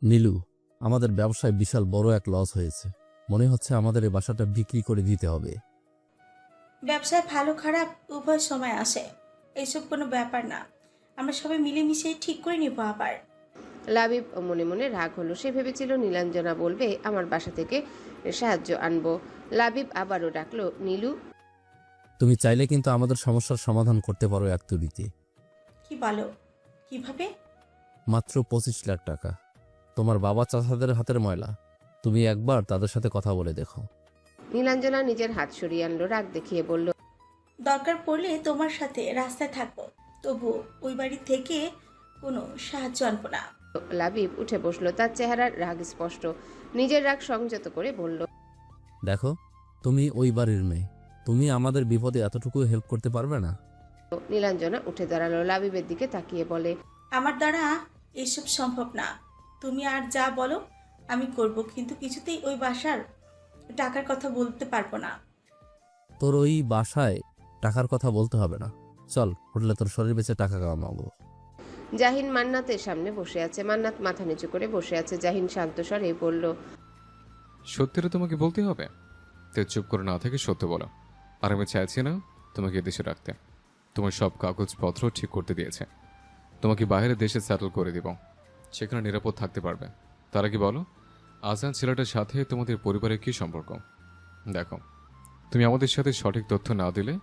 নীলু, আমাদের ব্যবসায় বিশাল বড় এক লস হয়েছে। মনে হচ্ছে আমাদের এই বাসাটা বিক্রি করে দিতে হবে। ব্যবসায় ভালো খারাপ উভয় সময় আসে, এইসব কোনো ব্যাপার না। আমরা সবাই মিলেমিশে ঠিক করে নিব আবার। লাবিব মনে মনে রাগ হলো। সে ভেবেছিল নীলাঞ্জনা বলবে আমার বাসা থেকে সাহায্য আনবো। লাবিব আবারও ডাকলো, নীলু। তুমি চাইলে কিন্তু আমাদের সমস্যার সমাধান করতে পারো এক তুড়িতে। কি বলো? কিভাবে? মাত্র 25 লাখ টাকা। তোমার বাবা চাচাদের হাতের ময়লা। তুমি একবার তাদের সাথে কথা বলে দেখো। নীলাঞ্জনা নিজের হাত সরিয়ে আনলো, রাগ দেখিয়ে বলল, দরকার পড়লে তোমার সাথে রাস্তায় থাকবো, তবু ওই বাড়ি থেকে কোনো সাহায্য আনবো না। লাবিব উঠে বসলো। তার চেহারার রাগ স্পষ্ট। নিজের রাগ সংযত করে বলল, দেখো, তুমি ওই বাড়ির মেয়ে। তুমি আমাদের বিপদে এতটুকু হেল্প করতে পারবে না? নীলাঞ্জনা উঠে দাঁড়ালো, লাবিবের দিকে তাকিয়ে বলে, আমার দ্বারা এসব সম্ভব না। তুমি আর যা বলো আমি করব, কিন্তু কিছুতেই ওই বাসার টাকার কথা বলতে পারবো না। তোর ওই বাসায় টাকার কথা বলতে হবে না। চল হোটেলে তোর শরীর বেঁচে টাকা কামাবো। জাহিন মান্নাতের সামনে বসে আছে। মান্নাত মাথা নিচু করে বসে আছে। জাহিন শান্ত স্বরে বলল, সত্যিটা তোমাকে বলতে হবে, তো চুপ করে না থেকে সত্য বলো। আর আমি চাইছি না তোমাকে এদেশে রাখতে। তোমার সব কাগজপত্র ঠিক করতে দিয়েছে, তোমাকে বাইরের দেশে সেটেল করে দিব, সেখানে নিরাপদ থাকতে পারবে। তারা কি বলো, আজান ছেলেটার সাথে তোমাদের পরিবারের কি সম্পর্ক? দেখো, তুমি আমাদের সাথে সঠিক তথ্য না দিলে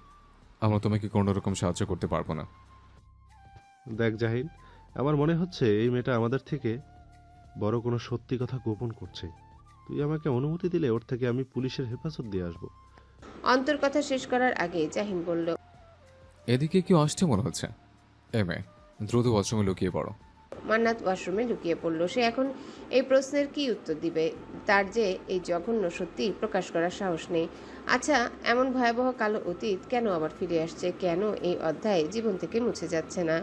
আমরা তোমাকে কোনো রকম সাহায্য করতে পারবো না। দেখ জাহিন, আমার মনে হচ্ছে এই মেয়েটা আমাদের থেকে বড় কোনো সত্যি কথা গোপন করছে। তুই আমাকে অনুমতি দিলে ওর থেকে আমি পুলিশের হেফাজত দিয়ে আসবো। অন্তর কথা শেষ করার আগে জাহিন বলল, এদিকে কেউ আসছে মনে হচ্ছে। মেয়ে, দ্রুত ওয়াশরুমে লুকিয়ে পড়ো। মান্নাত ওয়াশরুমে লুকিয়ে পড়ল। সে এখন এই প্রশ্নের কি উত্তর দিবে? তার যে এই জঘন্য সত্যি প্রকাশ করার সাহস নেই। আচ্ছা, এমন ভয়াবহ কালো অতীত কেন আবার ফিরে আসছে? কেন এই অধ্যায় জীবন থেকে মুছে যাচ্ছে না?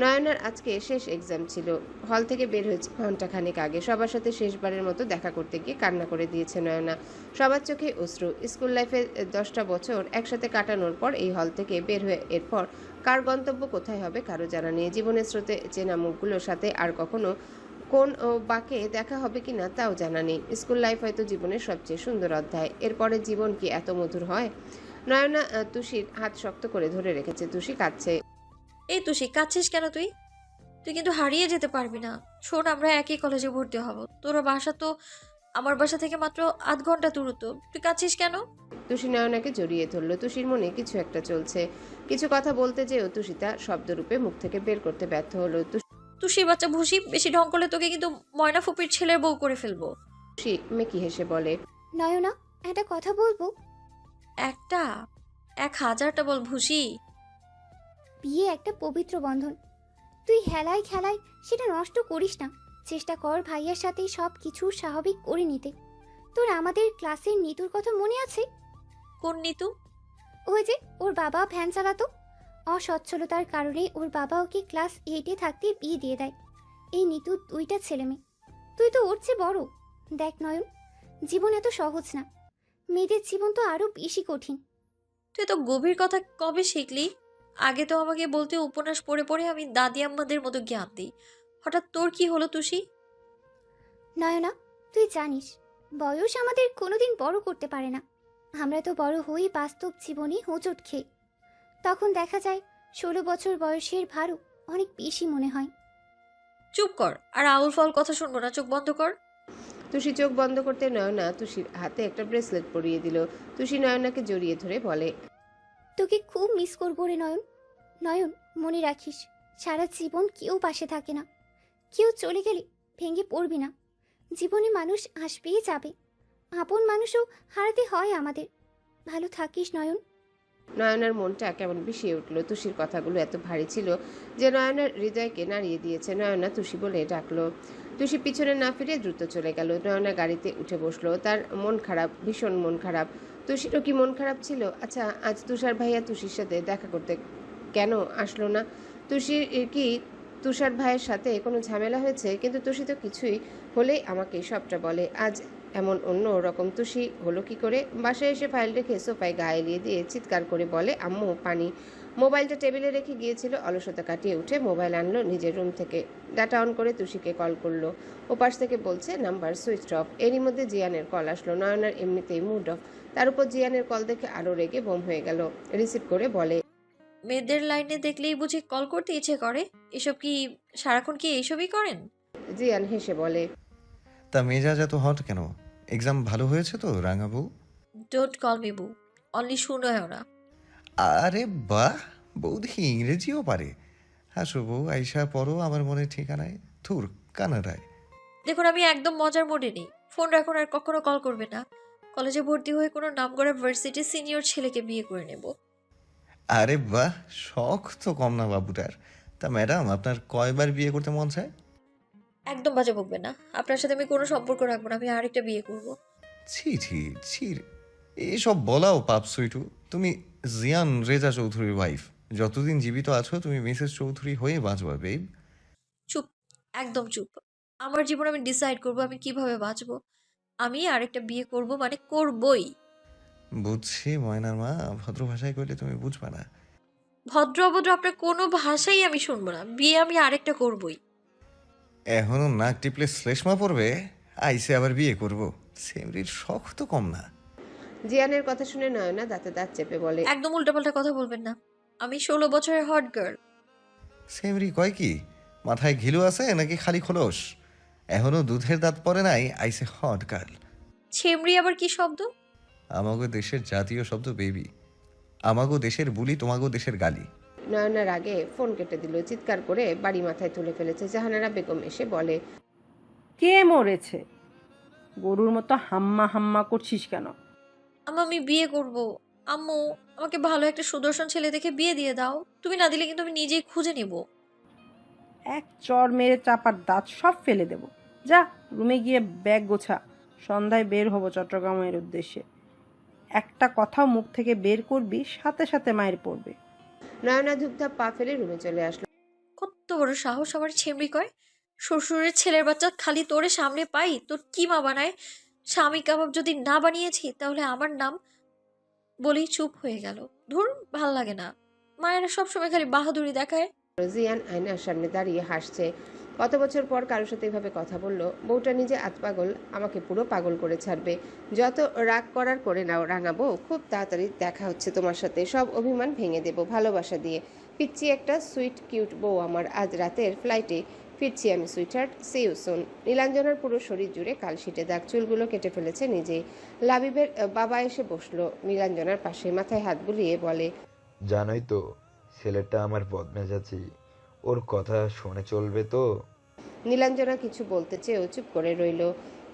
নয়নার আজকে শেষ এক্সাম ছিল। হল থেকে বের হয়েছে ঘন্টাখানেক আগে। সবার সাথে শেষবারের মতো দেখা করতে গিয়ে কান্না করে দিয়েছে নয়না। সবার চোখে অশ্রু। স্কুল লাইফে 10টা বছর একসাথে কাটানোর পর এই হল থেকে বের হয়ে এরপর কার গন্তব্য কোথায় হবে কারো জানা নেই। জীবনের স্রোতে চেনা মুখগুলোর সাথে আর কখনো কোন বাঁকে দেখা হবে কিনা তাও জানা নেই। স্কুল লাইফ হয়তো জীবনের সবচেয়ে সুন্দর অধ্যায়। এরপরে জীবন কি এত মধুর হয়? নয়না তুষির হাত শক্ত করে ধরে রেখেছে। তুষি কাঁদছে। এই তুষি, কাঁদছিস কেন তুই? তুই কিন্তু হারিয়ে যেতে পারবি না। শোন, আমরা একই কলেজে ভর্তি হব। তোর বাসা তো আমার বাসা থেকে মাত্র আধ ঘন্টা দূরত্ব। তুই কাঁদছিস কেন? তুষি নয়নাকে জড়িয়ে ধরল। তুষির মনে কিছু একটা চলছে। কিছু কথা বলতে যেও তুষিতা শব্দরূপে মুখ থেকে বের করতে ব্যর্থ হলো। তুষি বাচ্চা ভুসি, বেশি ঢং করলে তোকে কিন্তু ময়না ফুপির ছেলের বউ করে ফেলবো। তুষি মেকি হেসে বলে, নয়না, একটা কথা বলবো? একটা 1000টা বল ভুসি। বিয়ে একটা পবিত্র বন্ধন। তুই হেলায় খেলায় সেটা নষ্ট করিস না। চেষ্টা কর ভাইয়ার সাথে সব কিছু স্বাভাবিক করে নিতে। তোর আমাদের ক্লাসের নিতুর কথা মনে আছে? কোন নিতু? ওই যে ওর বাবা ভ্যান চালাতো। অসচ্ছলতার কারণে ওর বাবা ওকে ক্লাস 8-এ থাকতে বিয়ে দিয়ে দেয়। এই নিতুর 2টা ছেলে মেয়ে। তুই তো ওর চেয়ে বড়। দেখ নয়ন, জীবন এত সহজ না। মেয়েদের জীবন তো আরো বেশি কঠিন। তুই তো গভীর কথা কবে শিখলি? আগে তো আমাকে বলতে উপন্যাস পড়ে পড়ে আমি দাদি আম্মাদের মতো জ্ঞান দিই। হঠাৎ তোর কি হলো তুষি? নয়না, তুই জানিস বয়স আমাদের কোনোদিন বড় করতে পারে না। আমরা তো বড় হই বাস্তব জীবনে হোঁচট খেয়ে। তখন দেখা যায় 16 বছর বয়সের ভারও অনেক বেশি মনে হয়। চুপ কর, আর আউল ফাউল কথা শুনবো না, চোখ বন্ধ কর। তুষি চোখ বন্ধ করতে নয়না তুষির হাতে একটা ব্রেসলেট পরিয়ে দিল। তুষি নয়নাকে জড়িয়ে ধরে বলে, তোকে খুব মিস করবো রে নয়ন। নয়ন, মনে রাখিস, সারা জীবন কেউ পাশে থাকে না। কেউ চলে গেলে ভেঙে পড়বি না। জীবনে মানুষ আসবেই যাবে, আপন মানুষও হারাতে হয় আমাদের। ভালো থাকিস নয়ন। নয়নার মনটা কেমন বিষিয়ে উঠল। তুষির কথাগুলো এত ভারী ছিল যে নয়নার হৃদয়কে নাড়িয়ে দিয়েছে। নয়না তুষি বলে ডাকলো। তুষি পিছনে না ফিরে দ্রুত চলে গেল। নয়না গাড়িতে উঠে বসলো। তার মন খারাপ, ভীষণ মন খারাপ। তুষিরও কি মন খারাপ ছিল? আচ্ছা, আজ তুষার ভাইয়া তুষির সাথে দেখা করতে কেন আসলো না? তুষির কি তুষার ভাইয়ের সাথে কোনো ঝামেলা হয়েছে? কিন্তু তুষি তো কিছুই হলেই আমাকে সবটা বলে। আজ এমন অন্য রকম তুষি হলো কি করে? বাসায় এসে ফাইল রেখে সোফায় গা এলিয়ে দিয়ে চিৎকার করে বলে, আম্মু পানি। মোবাইলটা টেবিলে রেখে গিয়েছিল। অলসতা কাটিয়ে উঠে মোবাইল আনলো নিজের রুম থেকে। ডাটা অন করে তুষিকে কল করলো। ওপাশ থেকে বলছে নাম্বার সুইচ অফ। এরই মধ্যে জিয়ানের কল আসলো। নয়নার এমনিতেই মুড অফ, তার উপর জিয়ানের কল দেখে আরো রেগে বোম হয়ে গেল। রিসিভ করে বলে, মেয়েদের লাইনে দেখলেই বুঝি কল করতে ইচ্ছে করে? এসব কি সারাক্ষণ কি এইসবই করেন? জিয়ান হেসে বলে, তা মেজাজ এত হট কেন? এক্সাম ভালো হয়েছে তো রাঙাবু? ডোন্ট কল মি বু, অনলি শুনোয় না। আরে বাহ, বৌদি ইংরেজিও পারে। হাসো বউ, আইসা পড়ো আমার মনে ঠিকানায়, থুর কানাডায়। দেখুন, আমি একদম মজার মোডে নেই। ফোন রাখুন, আর কখনো কল করবে না। কলেজে ভর্তি হয়ে কোনো নামকরা ভার্সিটি সিনিয়র ছেলেকে বিয়ে করে নেব। আরে বাহ, শখ তো কম না বাবুটার। তা ম্যাডাম, আপনার কয়বার বিয়ে করতে মন চায়? একদম বাজে বকবে না। আপনার সাথে আমি কোনো সম্পর্ক রাখবো না। আমি আরেকটা বিয়ে করব। ছি ছি ছি, এসব বলাও পাপ সুইটু। তুমি জিয়ান রেজা চৌধুরীর ওয়াইফ। যতদিন জীবিত আছো তুমি মিসেস চৌধুরী হয়ে বাঁচবা বেব। চুপ, একদম চুপ। আমার জীবন আমি ডিসাইড করব আমি কিভাবে বাঁচবো। আমি আরেকটা বিয়ে করব, মানে করবই। বুঝছি ময়নার মা, ভদ্র ভাষায় কইলে তুমি বুঝবা না। ভদ্র অভদ্র আপনার কোনো ভাষাই আমি শুনবো না। বিয়ে আমি আরেকটা করবই। এখনো নাক টিপলে শ্লেষ্মা পড়বে, আইসে আবার বিয়ে করব। সেমরির শখ তো কম না। জিয়ানের কথা শুনে নয়না দাঁতে দাঁত চেপে বলে, একদম উল্টাপাল্টা কথা বলবেন না। আমি 16 বছরের হট গার্ল। সেমরি কয় কি? মাথায় ঘিলু আছে নাকি খালি খোলস? এখনো দুধের দাঁত পড়ে নাই, আইসে হট গার্ল। ছেমরি আবার কি শব্দ? আমাগো দেশের জাতীয় শব্দ বেবি। আমাগো দেশের বুলি, তোমাগো দেশের গালি। নয়নার আগে ফোন কেটে দিল। চিৎকার করে বাড়ি মাথায় তুলে ফেলেছে। জাহানারা বেগম এসে বলে, কে মরেছে? গরুর মতো হাম্মা হাম্মা করছিস কেন? আমি বিয়ে করব। আম্মু, আমাকে ভালো একটা সুদর্শন ছেলে দেখে বিয়ে দিয়ে দাও। তুমি না দিলে কিন্তু আমি নিজেই খুঁজে নেব। এক চর মেরে চাপার দাঁত সব ফেলে দেব। যা রুমে গিয়ে ব্যাগ গোছা, সন্ধ্যায় বের হব চট্টগ্রামের উদ্দেশ্যে। একটা কথাও মুখ থেকে বের করবি, সাথে সাথে মায়ের পড়বে। নয়না ধূপধাপ পা ফেলে রুমে চলে আসলো। কত বড় সাহস আমার ছেমরি কয়! শ্বশুরের ছেলের বাচ্চা খালি তোরে সামনে পাই তোর কি মা বানায়? স্বামী কাবাব যদি না বানিয়েছি তাহলে আমার নাম বলেই চুপ হয়ে গেল। ধুর, ভাল লাগে না। মায়েরা সবসময় খালি বাহাদুরি দেখায়। জিয়ান আয়নার সামনে দাঁড়িয়ে হাসছে। কত বছর পর কারোর সাথে এভাবে কথা বললো। বউটা নিজে আতপাগল, আমাকে পুরো পাগল করে ছাড়বে। যত রাগ করার করে নাও রাঙাবো, খুব তাড়াতাড়ি দেখা হচ্ছে তোমার সাথে। সব অভিমান ভেঙে দেব ভালোবাসা দিয়ে। পিচ্ছি একটা সুইট কিউট বউ আমার। আজ রাতের ফ্লাইটে ফিরছি আমি সুইটহার্ট, সি ইউ সুন। নীলাঞ্জনার পুরো শরীর জুড়ে কালশিটে দাগ, চুলগুলো কেটে ফেলেছে নিজেই। লাবিবের বাবা এসে বসলো নীলাঞ্জনার পাশে, মাথায় হাত বুলিয়ে বলে, জানোই তো ছেলেটা আমার বদমেজাজি, ওর কথা শুনে চলবে তো। নীলাঞ্জনা কিছু বলতে চেয়েও চুপ করে রইল।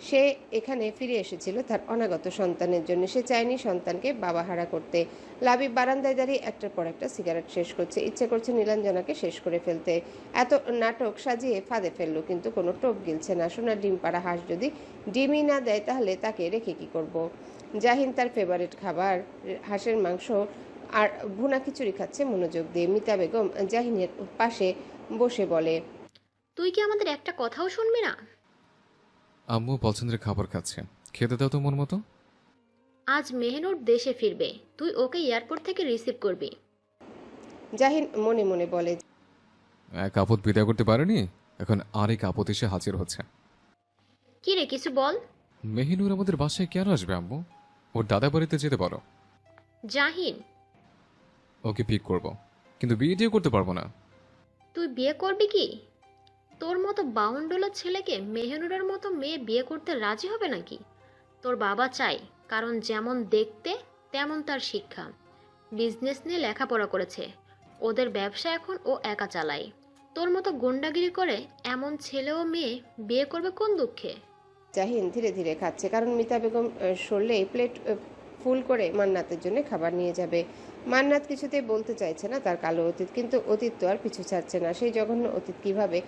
সে এখানে ফিরে এসেছিল তার অনাগত সন্তানের জন্য। সে চায়নি সন্তানকে বাবাহারা করতে। লাবিব বারান্দায় দাঁড়িয়ে একটার পর একটা সিগারেট শেষ করছে। ইচ্ছে করছে নীলাঞ্জনাকে শেষ করে ফেলতে। এত নাটক সাজিয়ে ফাঁদে ফেললো, কিন্তু কোনো টোপ গিলছে না। সোনার ডিম পাড়া হাঁস যদি ডিমই না দেয় তাহলে তাকে রেখে কি করব। জাহিন তার ফেভারিট খাবার হাঁসের মাংস আর ভুনা খিচুড়ি খাচ্ছে মনোযোগ দিয়ে। মিতা বেগম জাহিনের পাশে বসে বলে, তুই কি আমাদের একটা কথাও শুনবি না? আম্মু পছন্দের খাবার খাচ্ছে, খেতে দাও তো মন মতো। আজ মেহনুর দেশে ফিরবে, তুই ওকে এয়ারপোর্ট থেকে রিসিভ করবি। জাহিন মনে মনে বলে, এক আপদ বিদায় করতে পারেনি, এখন আরেক আপদ এসে হাজির হচ্ছে। কি রে, কিছু বল। মেহিনুর আমাদের বাসায় কেন আসবে আম্মু? ওর দাদা বাড়িতে যেতে বলো। জাহিন, ওকে পিক করব, কিন্তু বিয়েটিও করতে পারবো না। তুই বিয়ে করবি কি? তোর মতো বাউন্ডুলার ছেলেকে মেহনুরের মতো মেয়ে বিয়ে করতে রাজি হবে নাকি? তোর বাবা চাই, কারণ যেমন দেখতে তেমন তার শিক্ষা। বিজনেস নিয়ে লেখাপড়া করেছে, ওদের ব্যবসা এখন ও একা চালায়। তোর মতো গুন্ডাগিরি করে এমন ছেলে ও মেয়ে বিয়ে করবে কোন দুঃখে? জাহিন ধীরে ধীরে খাচ্ছে, কারণ মিতা বেগম সরলেই প্লেট ফুল করে মান্নাতের জন্য খাবার নিয়ে যাবে। মান্নাত কিছুতেই বলতে চাইছে না তার কালো অতীত, কিন্তু অতীত তো আর পিছু ছাড়ছে না। সেই জঘন্য অতীত কিভাবে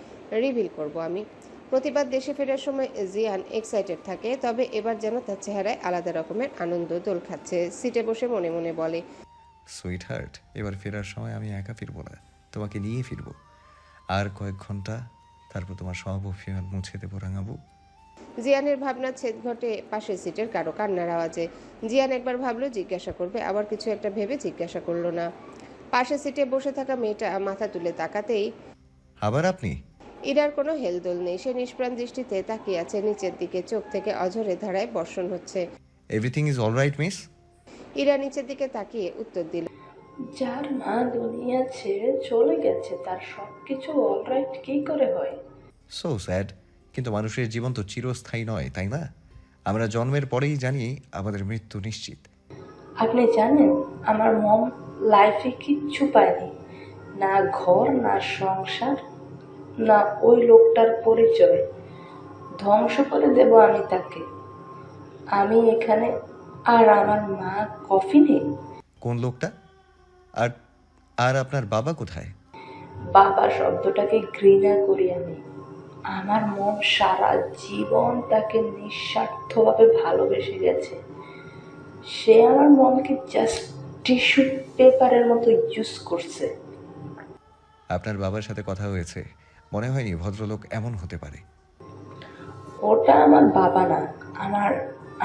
রিভিল করব আমি? প্রতিবার দেশে ফেরার সময় জিয়ান এক্সাইটেড থাকে, তবে এবার যেন তার চেহারায় আলাদা রকমের আনন্দ দোল খাচ্ছে। সিটে বসে মনে মনে বলে, সুইট হার্ট, এবার ফেরার সময় আমি একা ফিরবো না, তোমাকে নিয়ে ফিরবো। আর কয়েক ঘন্টা, তারপর তোমার সব অভিমান মুছে দেবো রাঙাবু। জিয়ানের ভাবনা ছেদ ঘটে পাশের সিটের কারো কান্নার আওয়াজে। জিয়ান একবার ভাবলো জিজ্ঞাসা করবে, আবার কিছু একটা ভেবে জিজ্ঞাসা করলো না। পাশে সিটে বসে থাকা মেয়েটা মাথা তুলে তাকাতেই আবার আপনি? ইরার কোনো হেলদোল নেই। সে নিষ্প্রাণ দৃষ্টিতে তাকিয়ে আছে নিচের দিকে, চোখ থেকে অঝরে ধারায় বর্ষণ হচ্ছে। Everything is all right miss? Ira নিচের দিকে তাকিয়ে উত্তর দিল, যার মা দুনিয়া ছেড়ে চলে গেছে তার সবকিছু অলরাইট কি করে হয়? সো স্যাড, কিন্তু মানুষের জীবন তো চিরস্থায়ী নয়, তাই না? আমরা জন্মের পরেই জানি আমাদের মৃত্যু নিশ্চিত। আপনি জানেন আমার মম লাইফে কিচ্ছু পায়নি, না ঘর, না সংসার, না ওই লোকটার পরিচয়। ধ্বংস করে দেব আমি তাকে। আমি এখানে আর আমার মা কফিনে। কোন লোকটা? আর আর আপনার বাবা কোথায়? বাবা শব্দটাকে ঘৃণা করি আমি। আমার মন সারা জীবন তাকে নিঃস্বার্থভাবে ভালোবেসে গেছে। সে আমার মনকে জাস্ট টিস্যু পেপারের মতো ইউজ করছে। আপনার বাবার সাথে কথা হয়েছে? মনে হয়নি ভদ্রলোক এমন হতে পারে। ওটা আমার বাবা না, আমার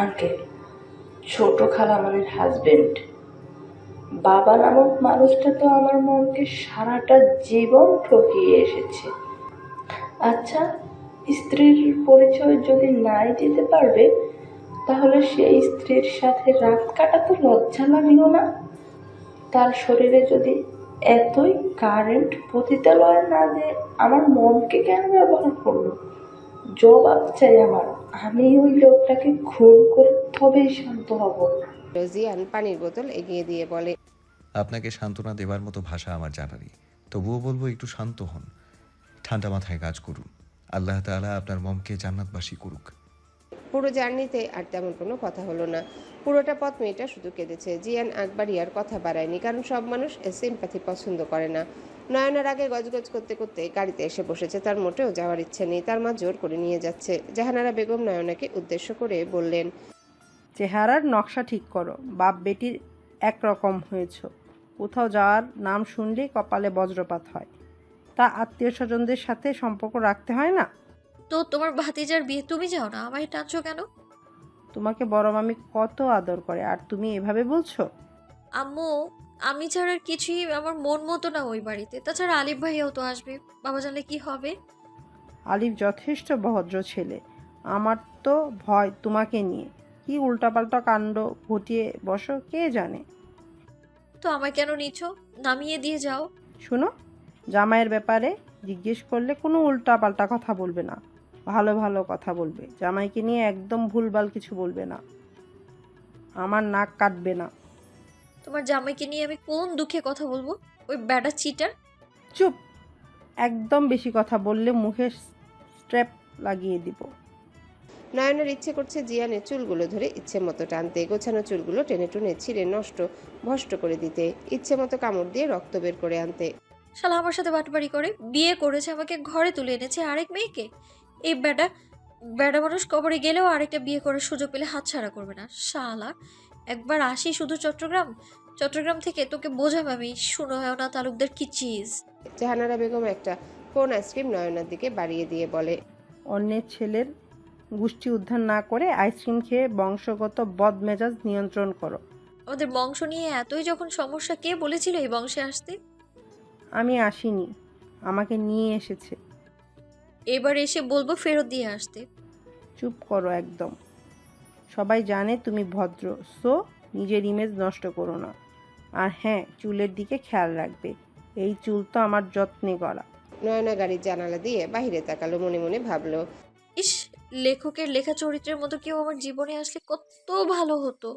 আঙ্কেল, ছোট খালামণির হাজবেন্ড। বাবা নামক মানুষটা তো আমার মনকে সারাটা জীবন ঠকিয়ে এসেছে। আচ্ছা, স্ত্রীর পরিচয় যদি নাই দিতে পারবে, তাহলে সেই স্ত্রীর সাথে রাত কাটাতে লজ্জা লাগলো না? তার শরীরে যদি এতই কারেন্ট পতিতালয় না যে আমার মনকে কেন ব্যবহার করলো? জবাব চাই আমার। আমি ওই লোকটাকে খুন করে তবেই শান্ত হব। জিয়ান পানির বোতল এগিয়ে দিয়ে বলে, আপনাকে সান্ত্বনা দেবার মতো ভাষা আমার জানা নেই, তবুও বলবো একটু শান্ত হন, ঠান্ডা মাথায় কাজ করুন। আল্লাহ তাআলা আপনার মমকে জান্নাতবাসী করুক। পুরো জার্নিতে আর তেমন কোনো কথা হলো না। পুরোটা পথ মেয়েটা শুধু কেঁদেছে। জিয়ান একবারই আর কথা বাড়ায়নি, কারণ সব মানুষ সিম্প্যাথি পছন্দ করে না। নয়নার আগে গজগজ করতে করতে গাড়িতে এসে বসেছে। তার মোটেও যাওয়ার ইচ্ছে নেই, তার মা জোর করে নিয়ে যাচ্ছে। জাহানারা বেগম নয়নাকে উদ্দেশ্য করে বললেন, চেহারার নকশা ঠিক করো, বাপ বেটির একরকম হয়েছ। কোথাও যাওয়ার নাম শুনলেই কপালে বজ্রপাত হয়। তা আত্মীয় স্বজনদের সাথে সম্পর্ক রাখতে হয় না? তো তোমার ভাতিজার বিয়ে তুমি যাও না, আমায় টানছো কেন? তোমাকে বড় মামি কত আদর করে, আর তুমি এভাবে বলছো? আম্মু, আমি ছাড়া আর কিছুই আমার মন মতো না ওই বাড়িতে। তাছাড়া আলিফ ভাইয়াও তো আসবে, বাবা জানলে কি হবে? আলিফ যথেষ্ট ভদ্র ছেলে। আমার তো ভয় তোমাকে নিয়ে কি উল্টাপাল্টা কাণ্ড ঘটিয়ে বসো কে জানে। তো আমায় কেন নিচ্ছ? নামিয়ে দিয়ে যাও। শোনো, জামাইয়ের ব্যাপারে জিজ্ঞেস করলে কোনো উল্টাপাল্টা কথা বলবে না, ভালো ভালো কথা বলবে। জামাইকে নিয়ে একদম ভুলভাল কিছু বলবে না, আমার নাক কাটবে না। তোমার জামাইকে নিয়ে আমি কোন দুঃখে কথা বলবো? ওই ব্যাটা চিটার। চুপ, একদম বেশি কথা বললে মুখে স্ট্র্যাপ লাগিয়ে দিব। নয়নার ইচ্ছে করছে জিয়ানের চুলগুলো ধরে ইচ্ছে মতো টানতে, গোছানো চুলগুলো টেনে টুনে ছিঁড়ে নষ্ট ভষ্ট করে দিতে, ইচ্ছে মতো কামড় দিয়ে রক্ত বের করে আনতে। শালা আমার সাথে বাটবাড়ি করে বিয়ে করেছে, আমাকে ঘরে তুলে এনেছে আরেক মেয়েকে। এই ব্যাটা ব্যাটা মানুষ কবরে গেলেও আরেকটা বিয়ে করার সুযোগ পেলে হাতছাড়া করবে না। শালা একবার আসি শুধু চট্টগ্রাম থেকে তোকে বোঝাবো আমি সুনয়না তালুকদার কি চিজ। জাহানারা বেগম একটা কোন আইসক্রিম নয়নার দিকে বাড়িয়ে দিয়ে বলে, অন্যের ছেলের গোষ্ঠী উদ্ধার না করে আইসক্রিম খেয়ে বংশগত বদমেজাজ নিয়ন্ত্রণ করো। আমাদের বংশ নিয়ে এতই যখন সমস্যা, কে বলেছিল এই বংশে আসতে? আমি আসিনি, আমাকে নিয়ে এসেছে। এবার এসে বলবো ফেরত দিয়ে আসতে। চুপ করো একদম। সবাই জানে তুমি ভদ্র, সো নিজের ইমেজ নষ্ট করো না। আর হ্যাঁ, চুলের দিকে খেয়াল রাখবে, এই চুল তো আমার যত্নে করা। নয়না গাড়ির জানালা দিয়ে বাইরে তাকালো, মনে মনে ভাবলো, ইস, লেখকের লেখা চরিত্রের মতো কেউ আমার জীবনে আসলে কত ভালো হতো।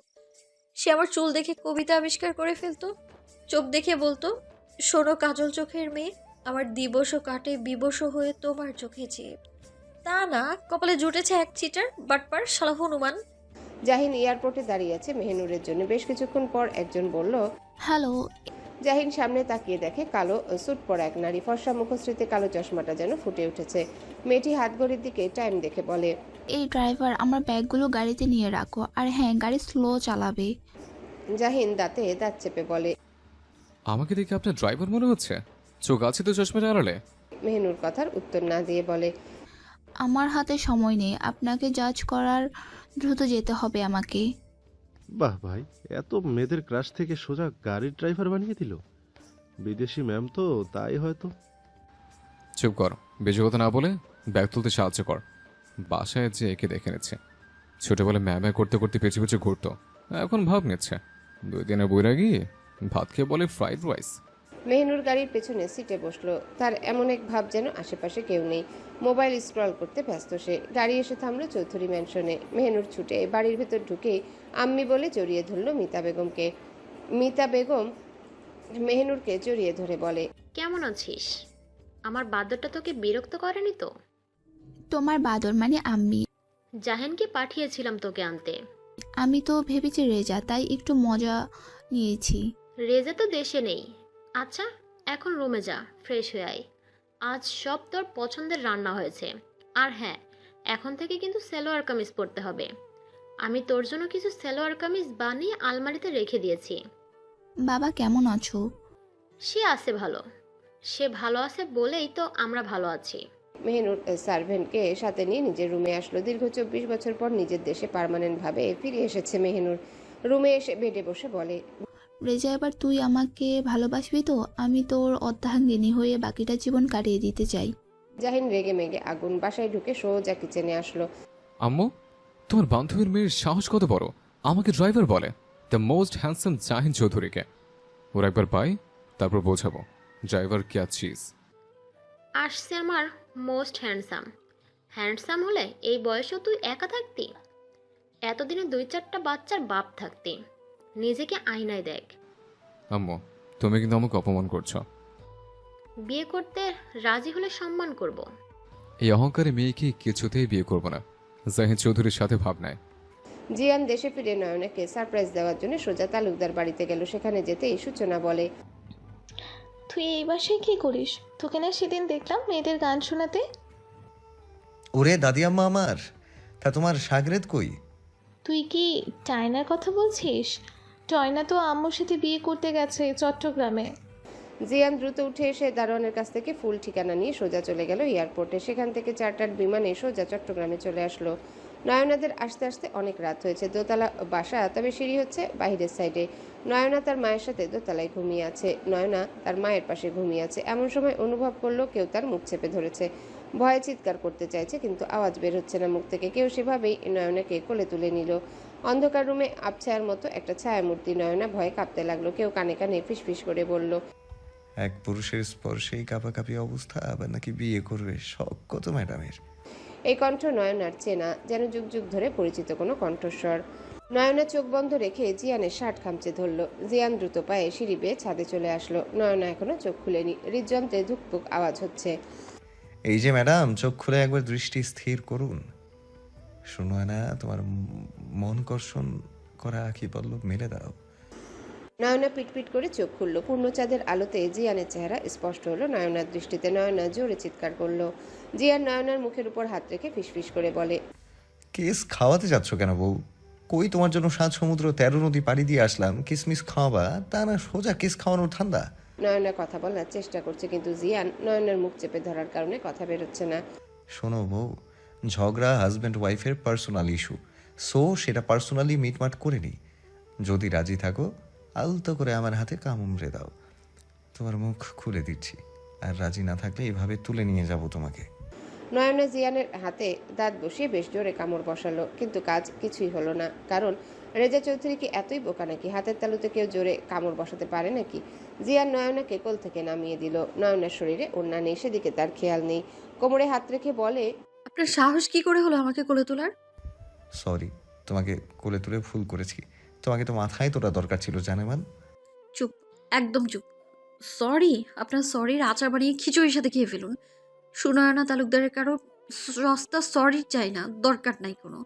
সে আমার চুল দেখে কবিতা আবিষ্কার করে ফেলতো, চোখ দেখে বলতো, শোনো কাজল চোখের মেয়ে, আমার দিবসও কাটে বিবশ হয়ে তোমার চোখে চেয়ে। তা না, কপালে জুটেছে এক চিটার বাটপার শালা হনুমান। জাহিন এয়ারপোর্টে দাঁড়িয়ে আছে মেহনুরের জন্য। বেশ কিছুক্ষণ পর একজন বলল, হ্যালো। জাহিন সামনে তাকিয়ে দেখে কালো স্যুট পরা এক নারী। ফর্সা মুখশ্রীতে কালো চশমাটা যেন ফুটে উঠেছে। মেয়েটি হাত ঘড়ির দিকে টাইম দেখে বলে, এই ড্রাইভার, আমার ব্যাগগুলো গাড়িতে নিয়ে রাখো, আর হ্যাঁ, গাড়ি স্লো চালাবে। জাহিন দাঁতে দাঁত চেপে বলে, আমাকে দেখে আপনার ড্রাইভার মনে হচ্ছে? চোখ আছে তো চশমার আড়ালে? মেহনুর কথার উত্তর না দিয়ে বলে, আমার হাতে সময় নেই, আপনাকে জাজ করার, দ্রুত যেতে হবে আমাকে। বাহ ভাই, এত মেয়েদের ক্রাশ থেকে সোজা গাড়ির ড্রাইভার বানিয়ে দিল। বিদেশি ম্যাম তো, তাই হয়তো। চুপ কর, বেশি কথা না বলে ব্যাগ তুলতে সাহায্য কর। বাসায় যে একে দেখে নিচ্ছে, ছোটবেলা ম্যামে করতে করতে পেছু পেছু ঘুরতো, এখন ভাব নিচ্ছে। 2 দিনের বৈরাগী ভাত খেয়ে বলে ফ্রাইড রাইস। মেহনুর গাড়ির পেছনে সিটে বসলো। তার এমন এক ভাব যেন আশেপাশে কেউ নেই। মোবাইল স্ক্রল করতে ব্যস্ত সে। গাড়ি এসে থামলো চৌধুরী ম্যানশনে। মেহনুর ছুটে বাড়ির ভেতর ঢুকে আম্মি বলে জড়িয়ে ধরলো মিতা বেগমকে। মিতা বেগম মেহনুরকে জড়িয়ে ধরে বলে, কেমন আছিস? আমার বাদরটা তোকে বিরক্ত করেনি তো? তোমার বাদর মানে আম্মি? জাহানকে পাঠিয়েছিলাম তোকে আনতে। আমি তো ভেবেছি রেজা, তাই একটু মজা নিয়েছি। রেজা তো দেশে নেই। আচ্ছা, এখন রুমে যা, ফ্রেশ হয়ে আয়। আজ সব তোর পছন্দের রান্না হয়েছে। আর হ্যাঁ, এখন থেকে কিন্তু সালোয়ার কামিজ পরতে হবে। আমি তোর জন্য কিছু সালোয়ার কামিজ বানিয়ে আলমারিতে রেখে দিয়েছি। বাবা কেমন আছো? সে আছে ভালো। সে ভালো আছে বলেই তো আমরা ভালো আছি। মেহনুর সার্ভেন্টকে সাথে নিয়ে নিজের রুমে আসলো। দীর্ঘ 24 বছর পর নিজের দেশে পার্মানেন্টভাবে ফিরে এসেছে মেহনুর। রুমে এসে বেডে বসে বলে, রেজা, এবার তুই আমাকে ভালোবাসবি তো? আমি তোর অর্ধাঙ্গিনী হয়ে বাকিটা জীবন কাটিয়ে দিতে চাই। জাহিন রেগে মেগে আগুন। বাসায় ঢুকে সোজা কিচেনে আসলো। আম্মু, তোমার বান্ধবীর মেয়ের সাহস কত বড়, আমাকে ড্রাইভার বলে। দ্য মোস্ট হ্যান্ডসাম জাহিন চৌধুরীকে। ওর একবার পাই, তারপর বোঝাবো ড্রাইভার क्या চিজ। আসছে আমার মোস্ট হ্যান্ডসাম। হ্যান্ডসাম হলে এই বয়সেও তুই একা থাকতি? এতদিনে 2-4টা বাচ্চার বাপ থাকতি। নিজেকে আয়নায় দেখ। আম্মু, তুমি কিন্তু আমাকে অপমান করছো। বিয়ে করতে রাজি হলে সম্মান করব। এই অহংকারে মেয়েকে কিছুতেই বিয়ে করব না। জাহিন চৌধুরীর সাথে ভাব নাই। জিয়ান দেশে ফিরে নয়নাকে সারপ্রাইজ দেওয়ার জন্য সোজা তালুকদার বাড়িতে গেল। সেখানে যেতেই সূচনা বলে, তুই এই বাসায় কি করিস? তোকে না সেদিন দেখলাম মেয়েদের গান শোনাতে। ওরে দাদিয়াম্মা আমার, তা তোমার সাগরেদ কই? তুই কি টায়নার কথা বলছিস? টয়না তো আম্মুর সাথে বিয়ে করতে গেছে চট্টগ্রামে। জিয়ান দ্রুত উঠে এসে দারোয়ানের কাছ থেকে ফুল ঠিকানা নিয়ে সোজা চলে গেল এয়ারপোর্টে। সেখান থেকে চার্টার্ড বিমানে সোজা চট্টগ্রামে চলে আসলো। নয়নাদের আসতে আসতে অনেক রাত হয়েছে। দোতলা বাসা, তবে সিঁড়ি হচ্ছে বাইরের সাইডে। নয়না তার মায়ের সাথে দোতলায় ঘুমিয়ে আছে। নয়না তার মায়ের পাশে ঘুমিয়ে আছে। এমন সময় অনুভব করলো কেউ তার মুখ চেপে ধরেছে। ভয়ে চিৎকার করতে চাইছে, কিন্তু আওয়াজ বের হচ্ছে না মুখ থেকে। কেউ সেভাবেই নয়নাকে কোলে তুলে নিল। অন্ধকার রুমে আবছায়ার মতো একটা ছায়ামূর্তি। নয়না ভয়ে কাঁপতে লাগলো। কেউ কানে কানে ফিসফিস করে বলল, এক পুরুষের স্পর্শেই কাঁপাকাঁপি অবস্থা, আবার নাকি বিয়ে করবে? শখ কত ম্যাডামের। এই কণ্ঠ নয়নার চেনা, যেন যুগ যুগ ধরে পরিচিত কোনো কণ্ঠস্বর। নয়না চোখ বন্ধ রেখে জিয়ানের শার্ট খামচে ধরল। জিয়ান দ্রুত পায়ে সিঁড়ি বেয়ে ছাদে চলে আসলো। নয়না এখনো চোখ খুলেনি। হৃদযন্ত্রে ধুকপুক আওয়াজ হচ্ছে। এই যে ম্যাডাম, চোখ খুলে একবার দৃষ্টি স্থির করুন। শুনো না, তোমার মন কর্ষণ করা কি পল্লব মেলে দাও। নয়না পিটপিট করে চোখ খুলল। পূর্ণচাঁদের আলোতে জিয়ানের চেহারা স্পষ্ট হলো নয়নার দৃষ্টিতে। নয়না জোরে চিৎকার করলো। জিয়ান নয়নার মুখের উপর হাত রেখে ফিসফিস করে বলে, কেস খাওয়াতে যাচ্ছ কেন বউ? কই তোমার জন্য 7 সমুদ্র 13 নদী পাড়ি দিয়ে আসলাম, কিসমিস খাওয়াবা, তা না সোজা কেস খাওয়ানোর ধান্দা। নয়না কথা বলার চেষ্টা করছে, কিন্তু জিয়ান নয়নার মুখ চেপে ধরার কারণে কথা বেরোচ্ছে না। শোনো বউ, ঝগড়া হাজব্যান্ড ওয়াইফের পার্সোনাল ইস্যু, সো সেটা পার্সোনালি মিটমাট করে নিই। যদি রাজি থাকো আলতো করে আমার হাতে কামড়ে দাও, তোমার মুখ খুলে দিচ্ছি। আর রাজি না থাকলে এভাবে তুলে নিয়ে যাব তোমাকে। নয়না জিয়ানের হাতে দাঁত বসিয়ে বেশ জোরে কামড় বসালো, কিন্তু কাজ কিছুই হলো না। কারণ রেজা চৌধুরী কি এতই বোকা নাকি? হাতের তালুতে কেউ জোরে কামড় বসাতে পারে নাকি? জিয়ান নয়নাকে কোল থেকে নামিয়ে দিল। নয়নার শরীরে ওড়না নেই, সেদিকে তার খেয়াল নেই। কোমরে হাত রেখে বলে, আপনার সাহস কি করে হলো আমাকে কোলে তোলার? সরি, তোমাকে কোলে তুলে ভুল করেছি। তোমাকে তো মাথায় তোলা দরকার ছিল জানেমান। চুপ, একদম চুপ। সরি, আপনার সরির আচার বানিয়ে খিচুড়ির সাথে খেয়ে ফেলুন। সুনয়না তালুকদারের কারো সস্তা সরি চাই না, দরকার নাই কোনো।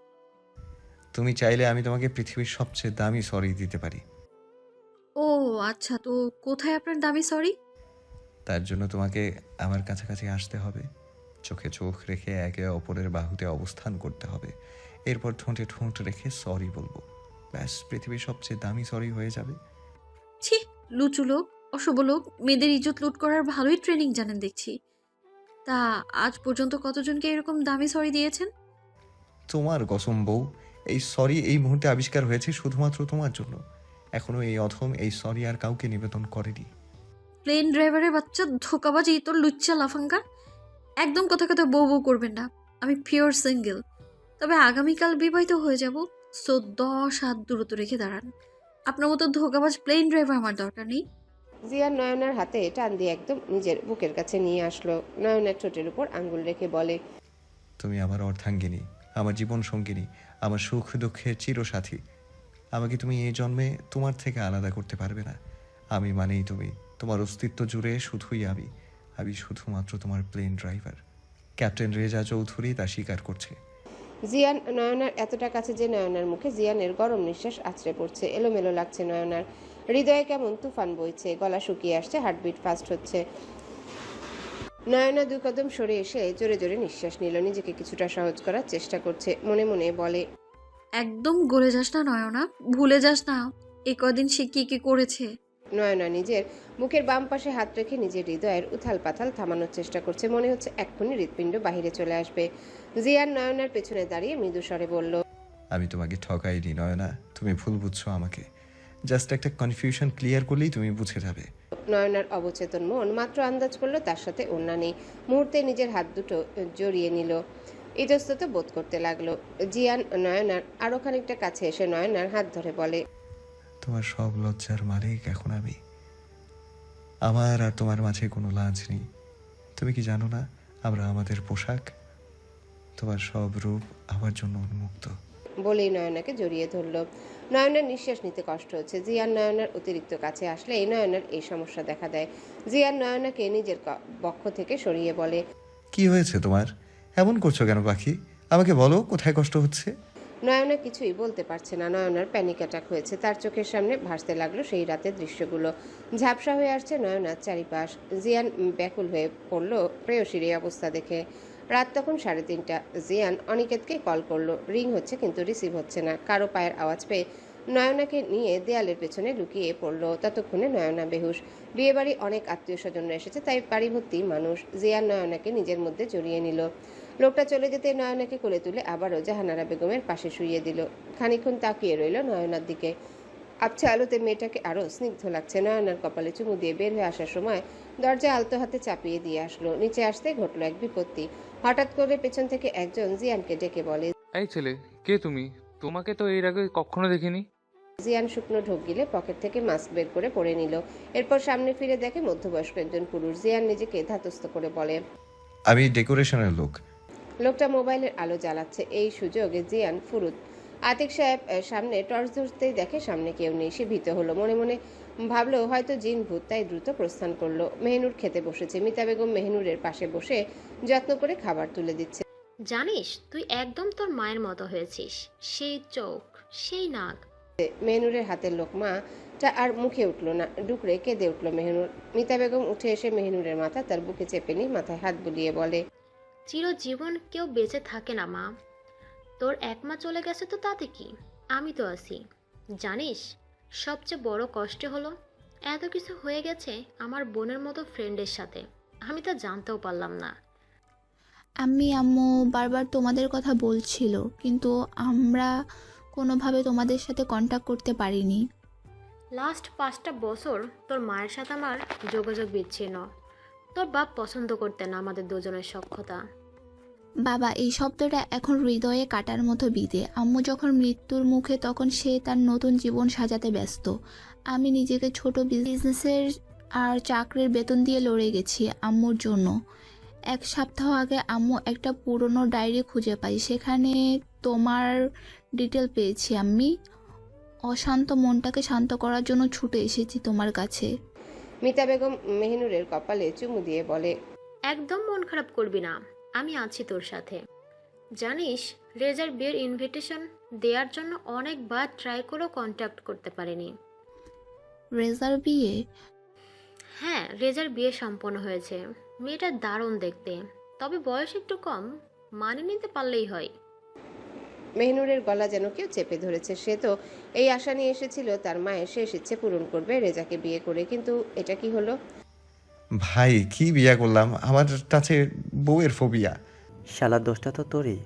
তুমি চাইলে আমি তোমাকে পৃথিবীর সবচেয়ে দামি সরি দিতে পারি। ও আচ্ছা, তো কোথায় আপনার দামি সরি? তার জন্য তোমাকে আমার কাছাকাছি আসতে হবে, চোখে চোখ রেখে একে অপরের বাহুতে অবস্থান করতে হবে, এরপর ঠোঁটে ঠোঁট রেখে সরি বলবো। ব্যাস, পৃথিবীর সবচেয়ে দামি সরি হয়ে যাবে। ছি, লুচু লোক, অশুভ লোক, মেয়েদের ইজ্জত লুট করার ভালোই ট্রেনিং জানেন দেখছি। তা আজ পর্যন্ত কতজনকে এরকম দামি সরি দিয়েছেন? তোমার কসম বউ, এই সরি এই মুহূর্তে আবিষ্কার হয়েছে শুধুমাত্র তোমার জন্য। এখনো এই অথম এই সরি আর কাউকে নিবেদন করেনি। প্লেন ড্রাইভারের বাচ্চা ধোকাবাজি তোর লুচ্চা লাফাঙ্গা। একদম কথা কথা বউ বউ করবেন না। আমি পিওর সিঙ্গেল, তবে আগামীকাল বিবাহিত হয়ে যাব। সো 10 হাত দূরত্ব রেখে দাঁড়ান। আপনার মতো ধোকাবাজ প্লেন ড্রাইভার আমার দরকার নেই। জিয়ান নয়নার হাতে টান দিয়ে একদম নিজের বুকের কাছে নিয়ে আসলো। নয়নার ঠোঁটের উপর আঙ্গুল রেখে বলে, তুমি আমার অর্ধাঙ্গিনী, আমার জীবন সঙ্গিনী, আমার সুখ দুঃখের চিরসাথী। আমাকে তুমি এই জন্মে তোমার থেকে আলাদা করতে পারবে না। আমি মানেই তুমি, তোমার অস্তিত্ব জুড়ে শুধুই আমি। আমি শুধুমাত্র তোমার plane driver. Captain Reza Chowdhury তা স্বীকার করছে। জিয়ান নয়নার এতটা কাছে যে নয়নার মুখে জিয়ানের গরম নিঃশ্বাস আছড়ে পড়ছে। এলোমেলো লাগছে নয়নার, হৃদয়ে কেমন তুফান বইছে, গলা শুকিয়ে আসছে, হার্টবিট ফাস্ট হচ্ছে। নয়না 2 কদম সরে এসে জোরে জোরে নিঃশ্বাস নিল, নিজেকে কিছুটা সহজ করার চেষ্টা করছে। মনে মনে বলে, একদম গলে যাস না নয়না, ভুলে যাস না এই কদিন সে কি কি করেছে। নয়না নিজের বুকের বাম পাশে হাত রেখে নিজের হৃদয়ের উথাল পাথাল থামানোর চেষ্টা করছে। মনে হচ্ছে এক্ষুনি হৃৎপিণ্ড বাহিরে চলে আসবে। জিয়ান নয়নার পেছনে দাঁড়িয়ে মৃদু স্বরে বলল, আমি তোমাকে ঠকাইনি নয়না, তুমি ভুল বুঝছো আমাকে। জাস্ট একটা কনফিউশন ক্লিয়ার করলেই তুমি বুঝে যাবে। নয়নার অবচেতন মন মাত্র আন্দাজ করলো তার সাথে ওড়না নেই। মুহূর্তে নিজের হাত দুটো জড়িয়ে নিল, ইতস্তত বোধ করতে লাগলো। জিয়ান নয়নার আরো খানিকটা কাছে এসে নয়নার হাত ধরে বলে, তোমার সব লজ্জার মালিক এখন আমি। আমার আর তোমার মাঝে কোনো লাজ নেই। তুমি কি জানো না আমরা আমাদের পোশাক? তোমার সব রূপ আমার জন্য উন্মুক্ত। বলেই নয়নাকে জড়িয়ে ধরল। নয়নার নিঃশ্বাস নিতে কষ্ট হচ্ছে। জিয়ান নয়নার অতিরিক্ত কাছে আসলে এই নয়নার এই সমস্যা দেখা দেয়। জিয়ান নয়নাকে নিজের বক্ষ থেকে সরিয়ে বলে, কি হয়েছে তোমার? এমন করছো কেন পাখি? আমাকে বলো কোথায় কষ্ট হচ্ছে। নয়না কিছুই বলতে পারছে না। নয়নার প্যানিক অ্যাটাক হয়েছে। তার চোখের সামনে ভাসতে লাগলো সেই রাতের দৃশ্যগুলো। ঝাপসা হয়ে আসছে নয়নার চারিপাশ। জিয়ান ব্যাকুল হয়ে পড়ল প্রেয়সীর এই অবস্থা দেখে। রাত তখন 3:30। জিয়ান অনিকেতকে কল করলো, রিং হচ্ছে কিন্তু রিসিভ হচ্ছে না। কারো পায়ের আওয়াজ পেয়ে নয়নাকে নিয়ে দেয়ালের পেছনে লুকিয়ে পড়লো। ততক্ষণে নয়না বেহুশ। বিয়েবাড়ি অনেক আত্মীয় স্বজনরা এসেছে, তাই বাড়ি ভর্তি মানুষ। জিয়ান নয়নাকে নিজের মধ্যে জড়িয়ে নিল। লোকটা চলে যেতে নয়নাকে কোলে তুলে আবারও জাহানারা বেগমের পাশে শুইয়ে দিল। খানিকক্ষণ তাকিয়ে রইল নয়নার দিকে। আবছা আলোতে মেয়েটাকে আরও স্নিগ্ধ লাগছে। নয়নার কপালে চুমু দিয়ে বের হয়ে আসার সময় দরজা আলতো হাতে চাপিয়ে দিয়ে আসলো। নিচে আসতে ঘটলো এক বিপত্তি। হঠাৎ করে পেছন থেকে একজন জিয়ানকে ডেকে বলে, এই ছেলে, কে তুমি? তোমাকে তো এর আগে কখনো দেখিনি। জিয়ান শুকনো ঢোক গিলে পকেট থেকে মাস্ক বের করে পরে নিল। এরপর সামনে ফিরে দেখে মধ্যবয়স্ক একজন পুরুষ। জিয়ান নিজেকে ধাতস্থ করে বলে, আমি ডেকোরেশনের লোক। লোকটা মোবাইলের আলো জ্বালাচ্ছে। এই সুযোগে জিয়ান ফুরুত। আতিক সাহেব সামনে টর্চ ধরতেই দেখে সামনে কেউ নেই। সে ভীত হলো। মনে মনে ভাবলো হয়তো জিন ভূত, তাই দ্রুত প্রস্থান করলো। মেহনুর খেতে বসেছে। মিতা বেগম মেহনুরের পাশে বসে যত্ন করে খাবার তুলে দিচ্ছে। জানিস তুই একদম তোর মায়ের মতো হয়েছিস। সেই চোখ, সেই নাক। মেহনুরের হাতের লোকমাটা আর মুখে উঠল না। ডুকরে কেঁদে উঠল মেহনুর। মিতা বেগম উঠে এসে মেহনুরের মাথা তার বুকে চেপে নিয়ে মাথায় হাত বুলিয়ে বলে, চিরজীবন কেউ বেঁচে থাকে না মা। তোর এক মা চলে গেছে তো তাতে কি, আমি তো আছি। জানিস সবচেয়ে বড় কষ্ট হলো এত কিছু হয়ে গেছে আমার বোনের মতো ফ্রেন্ডের সাথে, আমি তা জানতেও পারলাম না। আম্মু বারবার তোমাদের কথা বলছিল, কিন্তু আমরা কোনোভাবে তোমাদের সাথে কন্ট্যাক্ট করতে পারিনি। লাস্ট 5টা বছর তোর মায়ের সাথে আমার যোগাযোগ বিচ্ছিন্ন। তোর বাপ পছন্দ করতেন না আমাদের দুজনের সখ্যতা। বাবা এই শব্দটা এখন হৃদয়ে কাটার মতো বিঁধে। আম্মু যখন মৃত্যুর মুখে, তখন সে তার নতুন জীবন সাজাতে ব্যস্ত। আমি নিজেকে ছোট বিজনেসের আর চাকরির বেতন দিয়ে লড়ে গেছি আম্মুর জন্য। 1 সপ্তাহ আগে আম্মু একটা পুরনো ডায়েরি খুঁজে পাই, সেখানে তোমার ডিটেল পেয়েছি। আমি অশান্ত মনটাকে শান্ত করার জন্য ছুটে এসেছি তোমার কাছে। মিতা বেগম মেহনুরের কপালে চুমু দিয়ে বলে, একদম মন খারাপ করবি না, আমি আছি তোর সাথে। জানিস রেজার বিয়ের ইনভিটেশন দেওয়ার জন্য অনেকবার ট্রাই করেও কন্ট্যাক্ট করতে পারিনি। রেজার বিয়ে? হ্যাঁ, রেজার বিয়ে সম্পন্ন হয়েছে। মেয়েটা দারুণ দেখতে, তবে বয়স একটু কম। মানিয়ে নিতে পারলেই হয়। মেহনুরের গলা যেন কেউ চেপে ধরেছে। সে তো এই আশা নিয়ে এসেছিল তার মায়ের শেষ ইচ্ছে পূরণ করবে রেজাকে বিয়ে করে, কিন্তু এটা কি হলো? ভাই কি বিয়া করলাম, আমার কাছে বউয়ের ফোবিয়া। শালার দোষটা তো তোরই।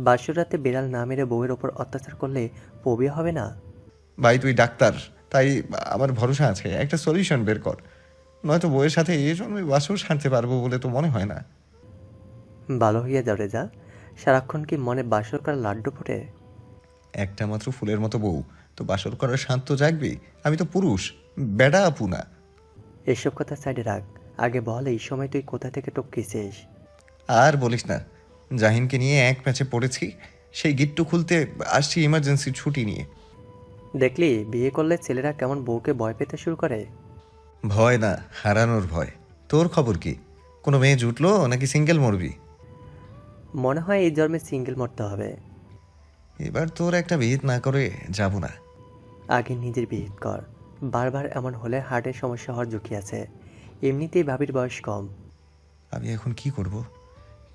বাসুরাতে বিড়াল না মেরে বউয়ের ওপর অত্যাচার করলে ফোবিয়া হবে না? ভাই তুই ডাক্তার, তাই আমার ভরসা আছে, একটা সলিউশন বের কর। নয়তো বউয়ের সাথে এই জন্মে বাসও সারতে পারবো বলে তো মনে হয় না। ভালো হইয়া যাও রেজা, সারাক্ষণ কি মনে বাসর করা লাড্ডু ফোটে? একটা মাত্র ফুলের মতো বউ, তো বাসর করার শান্ত জাগবে? আমি তো পুরুষ, বেডা আপু না। এসব কথা সাইডে রাখ, আগে বল এই সময় তুই কোথা থেকে টপকেছিস? আর বলিস না, জাহিনকে নিয়ে এক ম্যাচে পড়েছি, সেই গিট্টু খুলতে আসছি ইমার্জেন্সি ছুটি নিয়ে। দেখলি বিয়ে করলে ছেলেরা কেমন বউকে ভয় পেতে শুরু করে? ভয় না, হারানোর ভয়। তোর খবর কি? কোনো মেয়ে জুটলো নাকি সিঙ্গেল মরবি? মনে হয় এই জন্মে সিঙ্গেল মরতে হবে। এবার তোর একটা বিহিত না করে যাব না। আগে নিজের বিহিত কর, বারবার এমন হলে হার্টের সমস্যা হওয়ার ঝুঁকি আছে। এমনিতেই ভাবির বয়স কম। আমি এখন কি করব?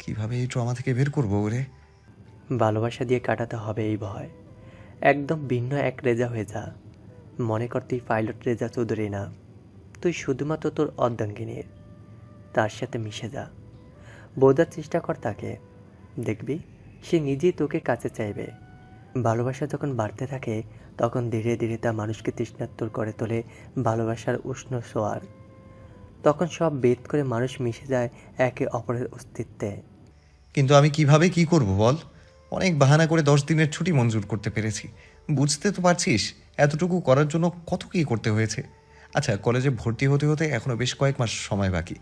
কিভাবে এই ট্রমা থেকে বের করবো ওরে? ভালোবাসা দিয়ে কাটাতে হবে এই ভয়। একদম ভিন্ন এক রেজা হয়ে যা। মনে কর তুই পাইলট রেজা চৌধুরী না, তুই শুধুমাত্র তোর অর্ধাঙ্গিনীর। তার সাথে মিশে যা, বোঝার চেষ্টা কর তাকে। দেখবি সে নিজেই তোকে কাছে চাইবে। ভালোবাসা যখন বাড়তে থাকে তখন ধীরে ধীরে তা মানুষকে তৃষ্ণাত্তর করে তোলে ভালোবাসার উষ্ণ সোয়ার। তখন সব বেদ করে মানুষ মিশে যায় একে অপরের অস্তিত্বে। কিন্তু আমি কিভাবে কি করব বল? অনেক বাহানা করে 10 দিনের ছুটি মঞ্জুর করতে পেরেছি। বুঝতে তো পারছিস এতটুকু করার জন্য কত কী করতে হয়েছে। আচ্ছা, কলেজে ভর্তি হতে হতে এখনও বেশ কয়েক মাস সময় বাকি।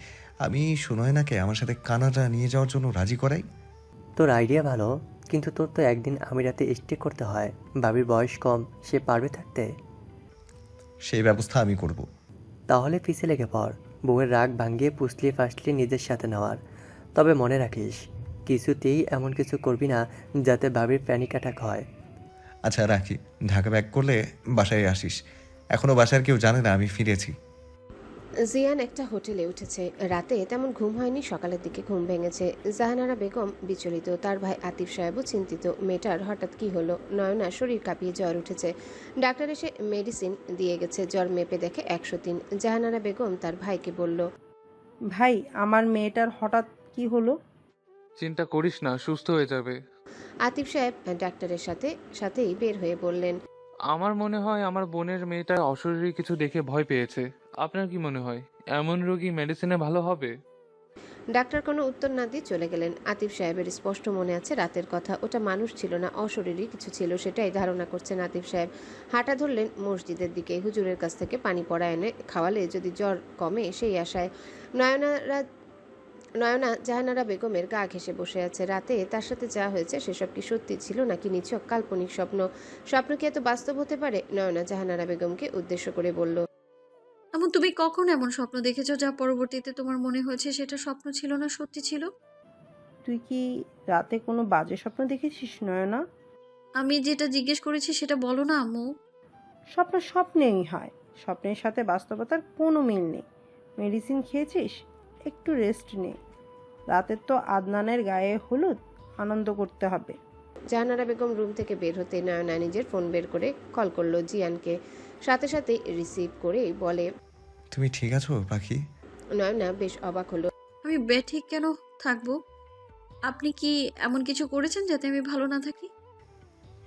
আমি সুনয়নাকে আমার সাথে কানাডা নিয়ে যাওয়ার জন্য রাজি করাই। তোর আইডিয়া ভালো, কিন্তু তোর তো একদিন আমিরাতে স্টে করতে হয়। বাবির বয়স কম, সে পারবে থাকতে? সেই ব্যবস্থা আমি করব। তাহলে পিছে লেগে পড়, বউয়ের রাগ ভাঙিয়ে পুষলিয়ে ফাসলিয়ে নিজের সাথে নেওয়ার। তবে মনে রাখিস, কিছুতেই এমন কিছু করবি না যাতে বাবির প্যানিক অ্যাটাক হয়। আচ্ছা রাখি, ঢাকা ব্যাক করলে বাসায় আসিস। এখনও বাসার কেউ জানে না আমি ফিরেছি। জিয়ান একটা হোটেলে উঠেছে। রাতে তেমন ঘুম হয়নি, সকালের দিকে ঘুম ভেঙেছে। জাহানারা বেগম বিচলিত, তার ভাই আতিফ সাহেবও চিন্তিত। মেয়েটার হঠাৎ কি হলো? নয়না শরীর কাঁপিয়ে জ্বর উঠেছে। ডাক্তার এসে মেডিসিন দিয়ে গেছে, জ্বর মেপে দেখে 103। জাহানারা বেগম তার ভাইকে বলল, ভাই, আমার মেয়েটার হঠাৎ কি হলো? চিন্তা করিস না, সুস্থ হয়ে যাবে। আতিফ সাহেব ডাক্তারের সাথেই বের হয়ে বললেন, আমার মনে হয় আমার বোনের মেয়েটা অশরীরী কিছু দেখে ভয় পেয়েছে। আপনার কি মনে হয় এমন রোগী মেডিসিনে ভালো হবে? ডাক্তার কোনো উত্তর না দিয়ে চলে গেলেন। আতিফ সাহেবের স্পষ্ট মনে আছে রাতের কথা, ওটা মানুষ ছিল না, অশরীরী কিছু ছিল, সেটাই ধারণা করছেন আতিফ সাহেব। হাঁটা ধরলেন মসজিদের দিকে। হুজুরের কাছ থেকে পানি পড়া এনে খাওয়ালে যদি জ্বর কমে সেই আশায়। নয়না জাহানারা বেগমের গা ঘেঁষে বসে আছে। রাতে তার সাথে যা হয়েছে সেসব কি সত্যি ছিল নাকি নিছক কাল্পনিক স্বপ্ন? স্বপ্ন কি এত বাস্তব হতে পারে? নয়না জাহানারা বেগমকে উদ্দেশ্য করে বলল, এমন তুমি কখন এমন স্বপ্ন দেখেছো যা পরবর্তীতে তোমার মনে হয়েছে সেটা স্বপ্ন ছিল না, সত্যি ছিল? তুই কি রাতে কোনো বাজে স্বপ্ন দেখেছিস নয়না? আমি যেটা জিজ্ঞেস করেছি সেটা বলো না আম্মু। স্বপ্ন স্বপ্নেই হয়, স্বপ্নের সাথে বাস্তবতার কোনো মিল নেই। মেডিসিন খেয়েছিস? একটু রেস্ট নে। রাতের তো আদনানের গায়ে হলুদ, আনন্দ করতে হবে। জাহানারা বেগম রুম থেকে বের হতে নয়না নিজের ফোন বের করে কল করলো জিয়ানকে। সাথে সাথে রিসিভ করে বলে, তুমি ঠিক আছো পাখি? নয়না বেশ অবাক হলো। আমি বেঠিক কেন থাকবো? আপনি কি এমন কিছু করেছেন যাতে আমি ভালো না থাকি?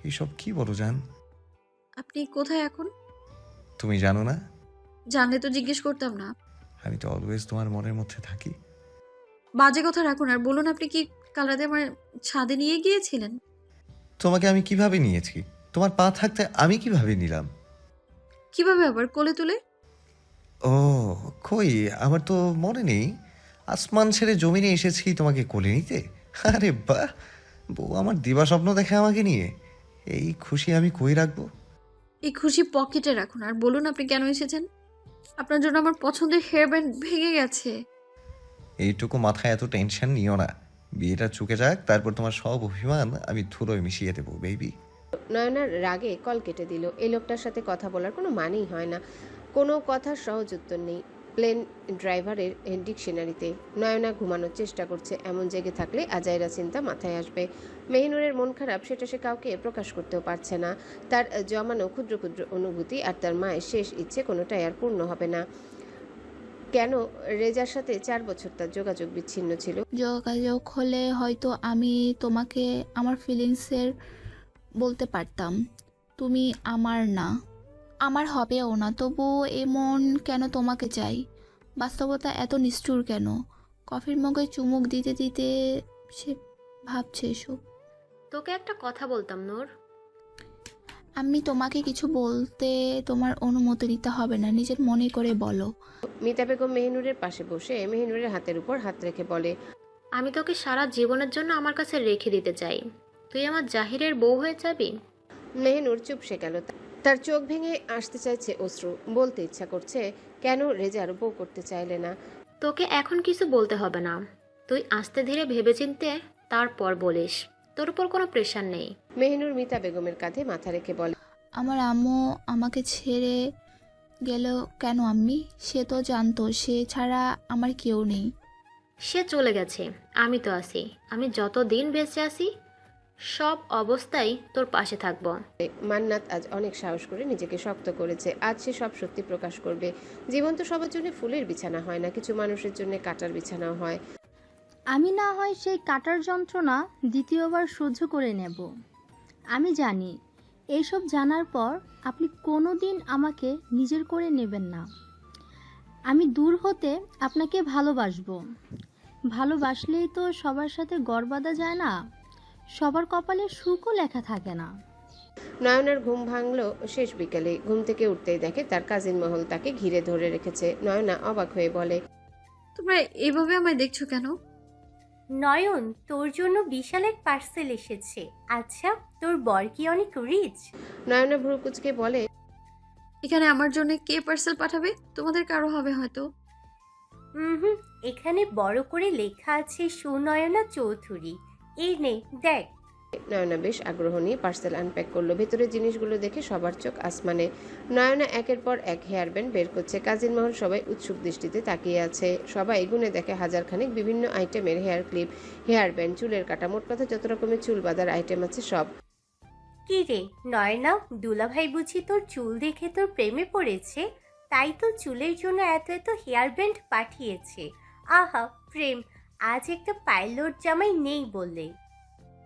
এইসব কি বলো জান? আপনি কোথায় এখন? তুমি জানো না? জানলে তো জিজ্ঞেস করতাম না। আমি তো অলওয়েজ তোমার মনের মধ্যে থাকি। বাজে কথা রাখুন আর বলুন, আপনি কি কাল রাতে আমার ছাদে নিয়ে গিয়েছিলেন? তোমাকে আমি কিভাবে নিয়েছি? তোমার পা থাকতে আমি কিভাবে নিলাম? কিভাবে আবার কোলে তুলে? ও কই, আমার তো মনে নেই। আসমান ছেড়ে জমিনে এসেছি তোমাকে কোলে নিতে। আরে বাহ, বউ আমার দিবা স্বপ্ন দেখে আমাকে নিয়ে। এই খুশি আমি কই রাখবো? এই খুশি পকেটে রাখুন আর বলুন আপনি কেন এসেছেন। আপনার জন্য আমার পছন্দের হেয়ার ব্যান্ড ভেঙে গেছে। এইটুকু মাথায় এত টেনশন নিও না। বিয়েটা চুকে যাক, তারপর তোমার সব অভিমান আমি ধুলোয় মিশিয়ে দেবো বেবি। নয়নার রাগে কল কেটে দিল। এই লোকটার সাথে কথা বলার কোনো মানেই হয় না, কোনো কথার সহজ উত্তর নেই প্লেন ড্রাইভারের ডিকশনারিতে। নয়না ঘুমানোর চেষ্টা করছে, এমন জেগে থাকলে আজাইরা চিন্তা মাথায় আসবে। মেহিনুরের মন খারাপ, সেটা সে কাউকে প্রকাশ করতেও পারছে না। তার জমানো ক্ষুদ্র ক্ষুদ্র অনুভূতি আর তার মায়ের শেষ ইচ্ছে কোনোটাই আর পূর্ণ হবে না। কেন রেজার সাথে 4 বছর তার যোগাযোগ বিচ্ছিন্ন ছিল। যোগাযোগ হলে হয়তো আমি তোমাকে আমার ফিলিংসের বলতে পারতাম। তুমি আমার না, আমার হবেও না, তবুও এমন কেন তোমাকে চাই। বাস্তবতা এত নিষ্ঠুর কেন? কফির মগে চুমুক দিতে দিতে সে ভাবছে এসব। তোকে একটা কথা বলতাম নূর। আমি তোমাকে কিছু বলতে তোমার অনুমতি নিতে হবে না, নিজের মনে করে বলো। মিতা বেগম মেহিনুরের পাশে বসে মেহিনুরের হাতের উপর হাত রেখে বলে, আমি তোকে সারা জীবনের জন্য আমার কাছে রেখে দিতে চাই। তুই আমার জাহিরের বউ হয়ে যাবি। মেহিনুর চুপসে গেল। তার চোখ ভেঙে আসতে চাইছে অশ্রু, বলতে ইচ্ছা করছে কেন রেজার বউ করতে চাইলে না। তোকে এখন কিছু বলতে হবে না, তুই আস্তে ধীরে ভেবেচিন্তে তারপর বলিস, তোর উপর কোনো প্রেশার নেই। মেহিনুর মিতা বেগমের কাঁধে মাথা রেখে বলে, আমার আম্মু আমাকে ছেড়ে গেল কেন আম্মি? সে তো জানতো সে ছাড়া আমার কেউ নেই। সে চলে গেছে, আমি তো আছি। আমি যতদিন বেঁচে আছি সব অবস্থায় তোর পাশে থাকবো। মান্নাত আজ অনেক সাহস করে নিজেকে শক্ত করেছে। আজ সে সব সত্যি প্রকাশ করবে। জীবন তো সবার জন্য ফুলের বিছানা হয় না, কিছু মানুষের জন্য কাটার বিছানাও হয়। আমি না হয় সেই কাটার যন্ত্রণা দ্বিতীয়বার সহ্য করে নেব। আমি জানি এইসব জানার পর আপনি কোনো দিন আমাকে নিজের করে নেবেন না। আমি দূর হতে আপনাকে ভালোবাসবো। ভালোবাসলেই তো সবার সাথে গড় বাঁধা যায় না, সবার কপালে সুখও লেখা থাকে না। নয়নার ঘুম ভাঙলো শেষ বিকেলে। ঘুম থেকে উঠতেই দেখে তার কাজিন মহল তাকে ঘিরে ধরে রেখেছে। নয়না অবাক হয়ে বলে, তোমরা এভাবে আমায় দেখছো কেন? নয়ন, তোর জন্য বিশাল এক পার্সেল এসেছে। আচ্ছা, তোর বর কি অনেক রিচ? নয়না ভ্রু কুচকে বলে, এখানে আমার জন্য কে পার্সেল পাঠাবে? তোমাদের কারো হবে হয়তো। হুম, এখানে বড় করে লেখা আছে সুনয়না চৌধুরী। এই নে দেখ। নয়না বেশ আগ্রহ নিয়ে পার্সেল আনপ্যাক করলো। ভেতরের জিনিসগুলো দেখে সবার চোখ আসমানে। নয়না একের পর এক হেয়ার ব্যান্ড বের করছে। কাজিন মহল সবাই উৎসুক দৃষ্টিতে তাকিয়ে আছে। সবাই গুনে দেখে হাজারখানেক বিভিন্ন আইটেমের হেয়ার ক্লিপ, হেয়ার ব্যান্ড, চুলের কাটা, মোট কথা যত রকমের চুল বাঁধার আইটেম আছে সব। কি রে নয়না, দুলাভাই বুঝি তোর চুল দেখে তোর প্রেমে পড়েছে, তাই তো চুলের জন্য এত এত হেয়ার ব্যান্ড পাঠিয়েছে। আহা প্রেম, আজ একটা পাইলট জামাই নেই বললে।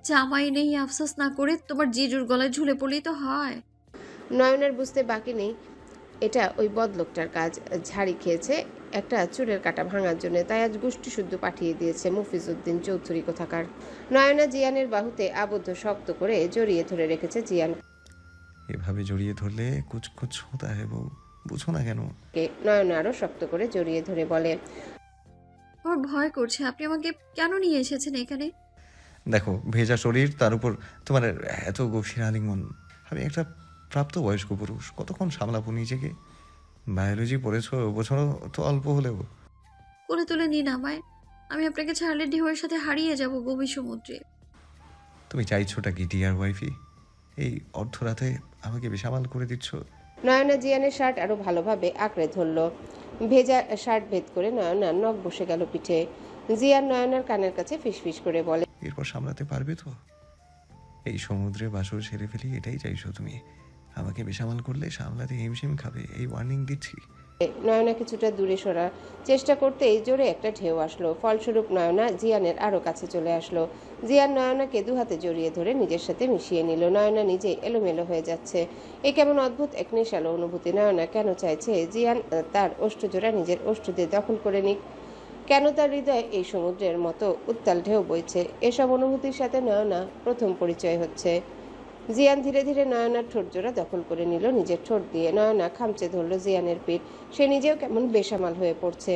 জামাই নেই আফসোস না করে তোমার জিজুর গলায় ঝুলে পড়লেই তো হয়। নয়নার বুঝতে বাকি নেই এটা ওই বদলোকটার কাজ। ঝাড়ি খেয়েছে একটা চুলের কাটা ভাঙার জন্য, তাই আজ গোষ্ঠী শুদ্ধ পাঠিয়ে দিয়েছে মফিজউদ্দিন চৌধুরী কোথাকার। নয়না জিয়ানের বাহুতে আবদ্ধ শক্ত করে জড়িয়ে ধরে রেখেছে জিয়ান। এভাবে জড়িয়ে ধরলে কুচকুচ হতা হে বউ, বুঝো না কেন? নয়না আরো শক্ত করে জড়িয়ে ধরে বলে, আমার ভয় করছে। আপনি আমাকে কেন নিয়ে এসেছেন এখানে? দেখো, ভেজা শরীর, তার উপর তোমার এত গভীর আলিঙ্গন। আমি একটা প্রাপ্তবয়স্ক পুরুষ, কতক্ষণ সামলাবো নিজেকে? বায়োলজি পড়েছো, বছরও তো অল্প হলেও। কোলে তুলে নিন আমায়। আমি আপনাকে ছাড়লে ঢেউয়ের সাথে হারিয়ে যাব গভীর সমুদ্রে। তুমি চাইছোটা কি ডিয়ার ওয়াইফি? এই অর্ধরাতে আমাকে বেসামাল করে দিচ্ছ? নয়না জিয়ানের শার্ট আরো ভালোভাবে আঁকড়ে ধরলো। ভেজা শার্ট ভেদ করে নয়নার নখ বসে গেল পিঠে। জিয়ান নয়নার কানের কাছে ফিসফিস করে বলে, এরপর সামলাতে পারবে তো? এই সমুদ্রে বাসর ছেড়ে ফেলি, এটাই চাইছো তুমি? আমাকে বেসামাল করলে সামলাতে হিমশিম খাবে, এই ওয়ার্নিং দিচ্ছি। নয়না কিছুটা দূরে সরার চেষ্টা করতেই জোরে একটা ঢেউ আসলো। ফলস্বরূপ নয়না জিয়ানের আরো কাছে চলে আসলো। জিয়ান নয়নাকে দু হাতে জড়িয়ে ধরে নিজের সাথে মিশিয়ে নিল। নয়না নিজেই এলোমেলো হয়ে যাচ্ছে। এ কেমন অদ্ভুত এক নেশালো অনুভূতি। নয়না কেন চাইছে জিয়ান তার ওষ্ঠজোড়া নিজের ওষ্ঠ দিয়ে দখল করে নিক? কেন তার হৃদয়ে এই সমুদ্রের মতো উত্তাল ঢেউ বইছে? এসব অনুভূতির সাথে নয়না প্রথম পরিচয় হচ্ছে। জিয়ান ধীরে ধীরে নয়নার ঠোঁট জোড়া দখল করে নিল নিজের ঠোঁট দিয়ে। নয়না খামচে ধরল জিয়ানের পিঠ। সে নিজেও কেমন বেসামাল হয়ে পড়ছে।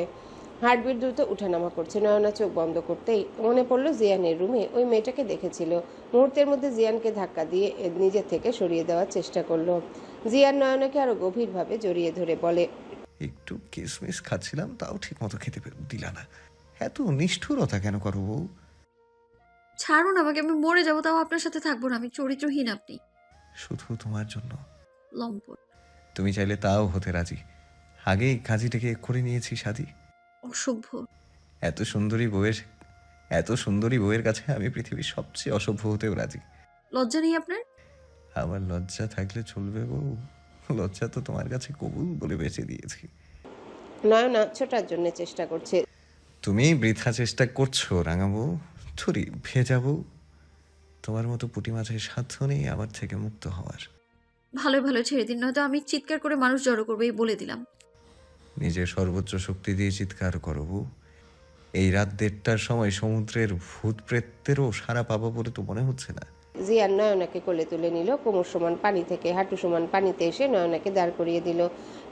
হার্টবিট দ্রুত উঠানামা করছে। নয়না চোখ বন্ধ করতেই মনে পড়ল জিয়ানের রুমে ওই মেয়েটাকে দেখেছিল। মুহূর্তের মধ্যে জিয়ানকে ধাক্কা দিয়ে নিজের থেকে সরিয়ে দেওয়ার চেষ্টা করলো। জিয়ান নয়নাকে আরো গভীরভাবে জড়িয়ে ধরে বলে, একটু কিসমিস খাচ্ছিলাম, তাও ঠিক মতো খেতে দিলা না। এত নিষ্ঠুরতা কেন করো বউ? ছাড়ুন আমাকে, আমি মরে যাবো তাও আপনার সাথে থাকবো না। আমি চরিত্রহীন আপনি। শুধু তোমার জন্য। লম্পট। তুমি চাইলে তাও হতে রাজি। আগেই কাজীটাকে করে নিয়েছি শাদি। অসভ্য। এত সুন্দরী বউয়ের কাছে আমি পৃথিবীর সবচেয়ে অসভ্য হতেও রাজি। লজ্জা নেই আপনার? আমার লজ্জা থাকলে চলবে বউ? লজ্জা তো তোমার কাছে কবুল বলে বেঁচে দিয়েছি। নয়না ছোটার জন্য চেষ্টা করছে। তুমি বৃথা চেষ্টা করছো রাঙাবো, ছুরি ভেজাবো। তোমার মতো পুঁটি মাছের সাধ্য নেই আমার থেকে মুক্ত হওয়ার। ভালো ভালো ছেড়ে দিন, নয়তো আমি চিৎকার করে মানুষ জড়ো করবো, এই বলে দিলাম। নিজের সর্বোচ্চ শক্তি দিয়ে চিৎকার করো বউ। এই রাত 1:30টার সময় সমুদ্রের ভূত প্রেতেরও সারা পাবো বলে তো মনে হচ্ছে না। জিয়ান নয়নাকে কোলে তুলে নিল। কোমর সমান পানি থেকে হাঁটু সমান পানিতে এসে নয়নাকে দাঁড় করিয়ে দিল।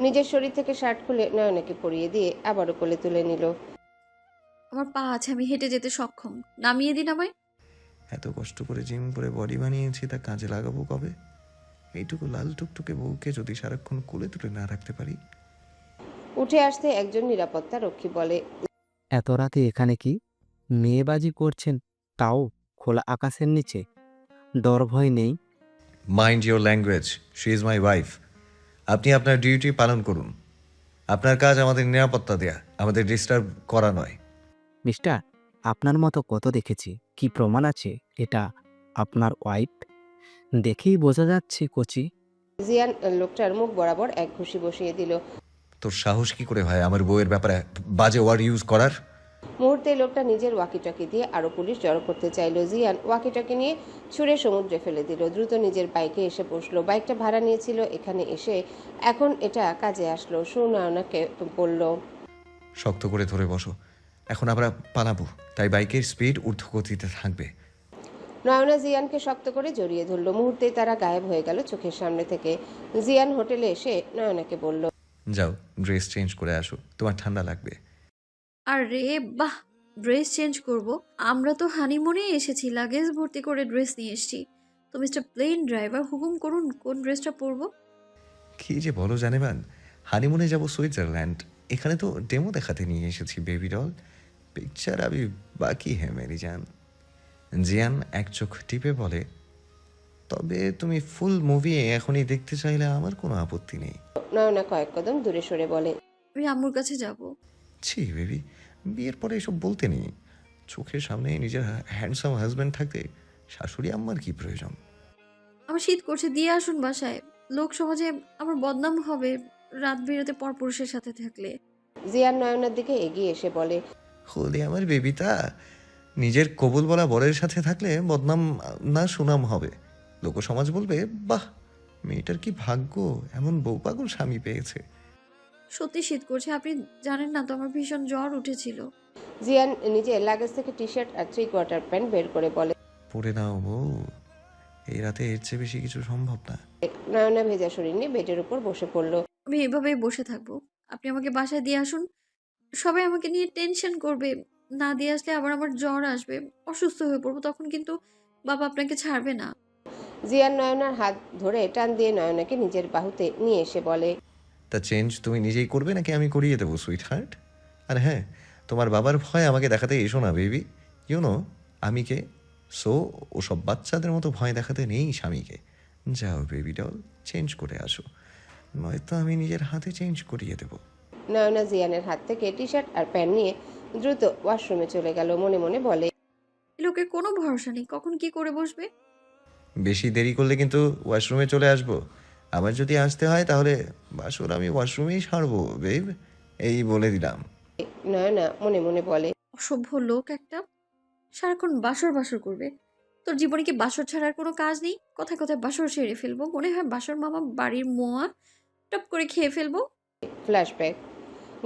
নিজের শরীর থেকে শার্ট খুলে নয়নাকে পরিয়ে দিয়ে আবারও কোলে তুলে নিল। আমার পা আছে, আমি হেঁটে যেতে সক্ষম, নামিয়ে দিন আমায়। এত কষ্ট করে জিম করে বডি বানিয়েছি, তা কাজে লাগাবো কবে? এইটুকু লাল টুকটুকে বউকে যদি সারাক্ষণ কোলে তুলে না রাখতে পারি। উঠে আসতে একজন নিরাপত্তা রক্ষী বলে, এত রাতে এখানে কি মেয়েবাজি করছেন, তাও খোলা আকাশের নিচে? ডর ভয় নেই? Mind your language, she is my wife. আপনি আপনার ডিউটি পালন করুন। আপনার কাজ আমাদের নিরাপত্তা দেয়া, আমাদের ডিস্টার্ব করা নয়। মিস্টার, আপনার মতো কত দেখেছি, কি প্রমাণ আছে এটা আপনার ওয়াইফ? দেখেই বোঝা যাচ্ছে কচি। জিয়ান লোকটার মুখ বরাবর এক ঘুষি বসিয়ে দিল। তোর সাহস কি করে হয় আমার বউয়ের ব্যাপারে বাজে ওয়ার্ড ইউজ করার? মুহূর্তে লোকটা নিজের ওয়াকিটকি দিয়ে আরো পুলিশ জড়ো করতে চাইলো। জিয়ান ওয়াকিটকি নিয়ে ছুঁড়ে সমুদ্রে ফেলে দিল। দ্রুত নিজের বাইকে এসে বসলো। বাইকটা ভাড়া নিয়েছিল এখানে এসে, এখন এটা কাজে আসলো। সুনয়নাকে বলল, শক্ত করে ধরে বসো, এখন আমরা পালাবো, তাই বাইকের স্পিড ঊর্ধ্বগতিতে থাকবে। নয়না জিয়ানকে শক্ত করে জড়িয়ে ধরলো। মুহূর্তেই তারা গায়েব হয়ে গেল চোখের সামনে থেকে। জিয়ান হোটেলে এসে নয়নাকে বলল, যাও ড্রেস চেঞ্জ করে আসো, তোমার ঠান্ডা লাগবে। আর রে বাহ, ড্রেস চেঞ্জ করব? আমরা তো হানিমুনে এসেছি, লাগেজ ভর্তি করে ড্রেস নিয়ে এসেছি। তো মিস্টার প্লেন ড্রাইভার, হুকুম করুন কোন ড্রেসটা পরবো। কি যে বলো জানেমান, হানিমুনে যাব সুইজারল্যান্ড, এখানে তো ডেমো দেখাতে নিয়ে এসেছি বেবি ডল। পিকচার আবি বাকি হ্যাঁ মেরি জান। জিয়ান এক চোখ টিপে বলে, তবে তুমি ফুল মুভি এখনই দেখতে চাইলে আমার কোনো আপত্তি নেই। নয়না কয়েক কদম দূরে সরে বলে, আমি আম্মুর কাছে যাব। ছি বেবি, বিয়ের পরে এসব বলতে নেই। চোখের সামনে নিজের হ্যান্ডসাম হাজব্যান্ড থাকতে শাশুড়ি আম্মার কি প্রয়োজন? আমার শীত করছে, দিয়ে আসুন বাসায়। লোক সমাজে আমার বদনাম হবে রাত বেরোতে পরপুরুষের সাথে থাকলে। জিয়ান নয়নার দিকে এগিয়ে এসে বলে, হলে আমার বেবিটা, নিজের কবুল বলা বরের সাথে থাকলে বদনাম না সুনাম হবে। লোকসমাজ বলবে, বাহ মেয়েটার কি ভাগ্য, এমন বউ পাগল স্বামী পেয়েছে। সত্যি শীত করছে, আপনি জানেন না তো আমার ভীষণ জ্বর উঠেছিল। জিয়ান নিজের লাগেজ থেকে টি শার্ট আর 3/4 প্যান্ট বের করে বলে, পরে নাও বউ, এই রাতে এর চেয়ে বেশি কিছু সম্ভব না। নয়না ভেজা শরীর নিয়ে বেডের উপর বসে পড়ল। আমি এভাবেই বসে থাকবো, আপনি আমাকে বাসায় দিয়ে আসুন। সবাই আমাকে নিয়ে টেনশন করবে, না দিয়ে আসলে আবার আমার জ্বর আসবে, অসুস্থ হয়ে পড়বো, তখন কিন্তু বাবা আপনাকে ছাড়বে না। জিয়ান নয়নার হাত ধরে টান দিয়ে নয়নাকে নিজের বাহুতে নিয়ে এসে বলে, তা চেঞ্জ তুমি নিজেই করবে নাকি আমি করিয়ে দেবো সুইট হার্ট? আর হ্যাঁ, তোমার বাবার ভয় আমাকে দেখাতে এসো না বেবি। ইউনো আমি কে, সো ওসব বাচ্চাদের মতো ভয় দেখাতে নেই স্বামীকে। যাও বেবি ডল, চেঞ্জ করে আসো, নয়তো আমি নিজের হাতে চেঞ্জ করিয়ে দেবো। নয়না জিয়ানের হাত থেকে টি শার্ট আর প্যান্ট নিয়ে দ্রুত ওয়াশরুমে চলে গেল। মনে মনে বলে, লোকের কোনো ভরসা নেই, কখন কি করে বসবে। বেশি দেরি করলে কিন্তু ওয়াশরুমে চলে আসবো। আমার যদি আসতে হয় তাহলে বাসর আমি ওয়াশরুমেই সারবো বেব, এই বলে দিলাম। নয়না মনে মনে বলে, অসভ্য লোক একটা, সারাক্ষণ বাসর বাসর করবে। তোর জীবনে কি বাসর ছাড়ার কোনো কাজ নেই? কথায় কথায় বাসর সেরে ফেলবো, মনে হয় বাসর মামা বাড়ির মোয়া, টপ করে খেয়ে ফেলবো। ফ্ল্যাশব্যাক।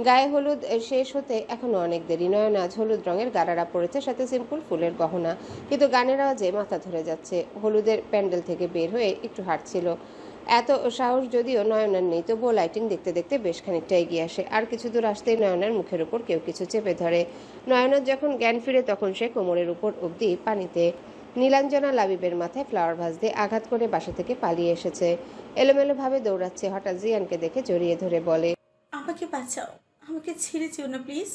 গায়ে হলুদ শেষ হতে এখনো অনেক দেরি। নয়না আজ হলুদ রঙের গারারা পড়েছে, সাথে সিম্পল ফুলের গহনা, কিন্তু গানের আওয়াজে মাথা ধরে যাচ্ছে। হলুদের প্যান্ডেল থেকে বের হয়ে একটু হাঁটছিল। এত সাহস যদিও নয়নার নেই, তবুও লাইটিং দেখতে দেখতে বেশ খানিকটা এগিয়ে আসে। আর কিছু দূর আসতেই নয়নার মুখের উপর কেউ কিছু চেপে ধরে। নয়নার যখন জ্ঞান ফিরে তখন সে কোমরের উপর অবধি পানিতে। নীলাঞ্জনা লাবিবের মাথায় ফ্লাওয়ার ভাস দিয়ে আঘাত করে বাসা থেকে পালিয়ে এসেছে। এলোমেলোভাবে দৌড়াচ্ছে। হঠাৎ জিয়ানকে দেখে জড়িয়ে ধরে বলে, আমাকে বাঁচাও, আমাকে ছেড়ে যেও না প্লিজ।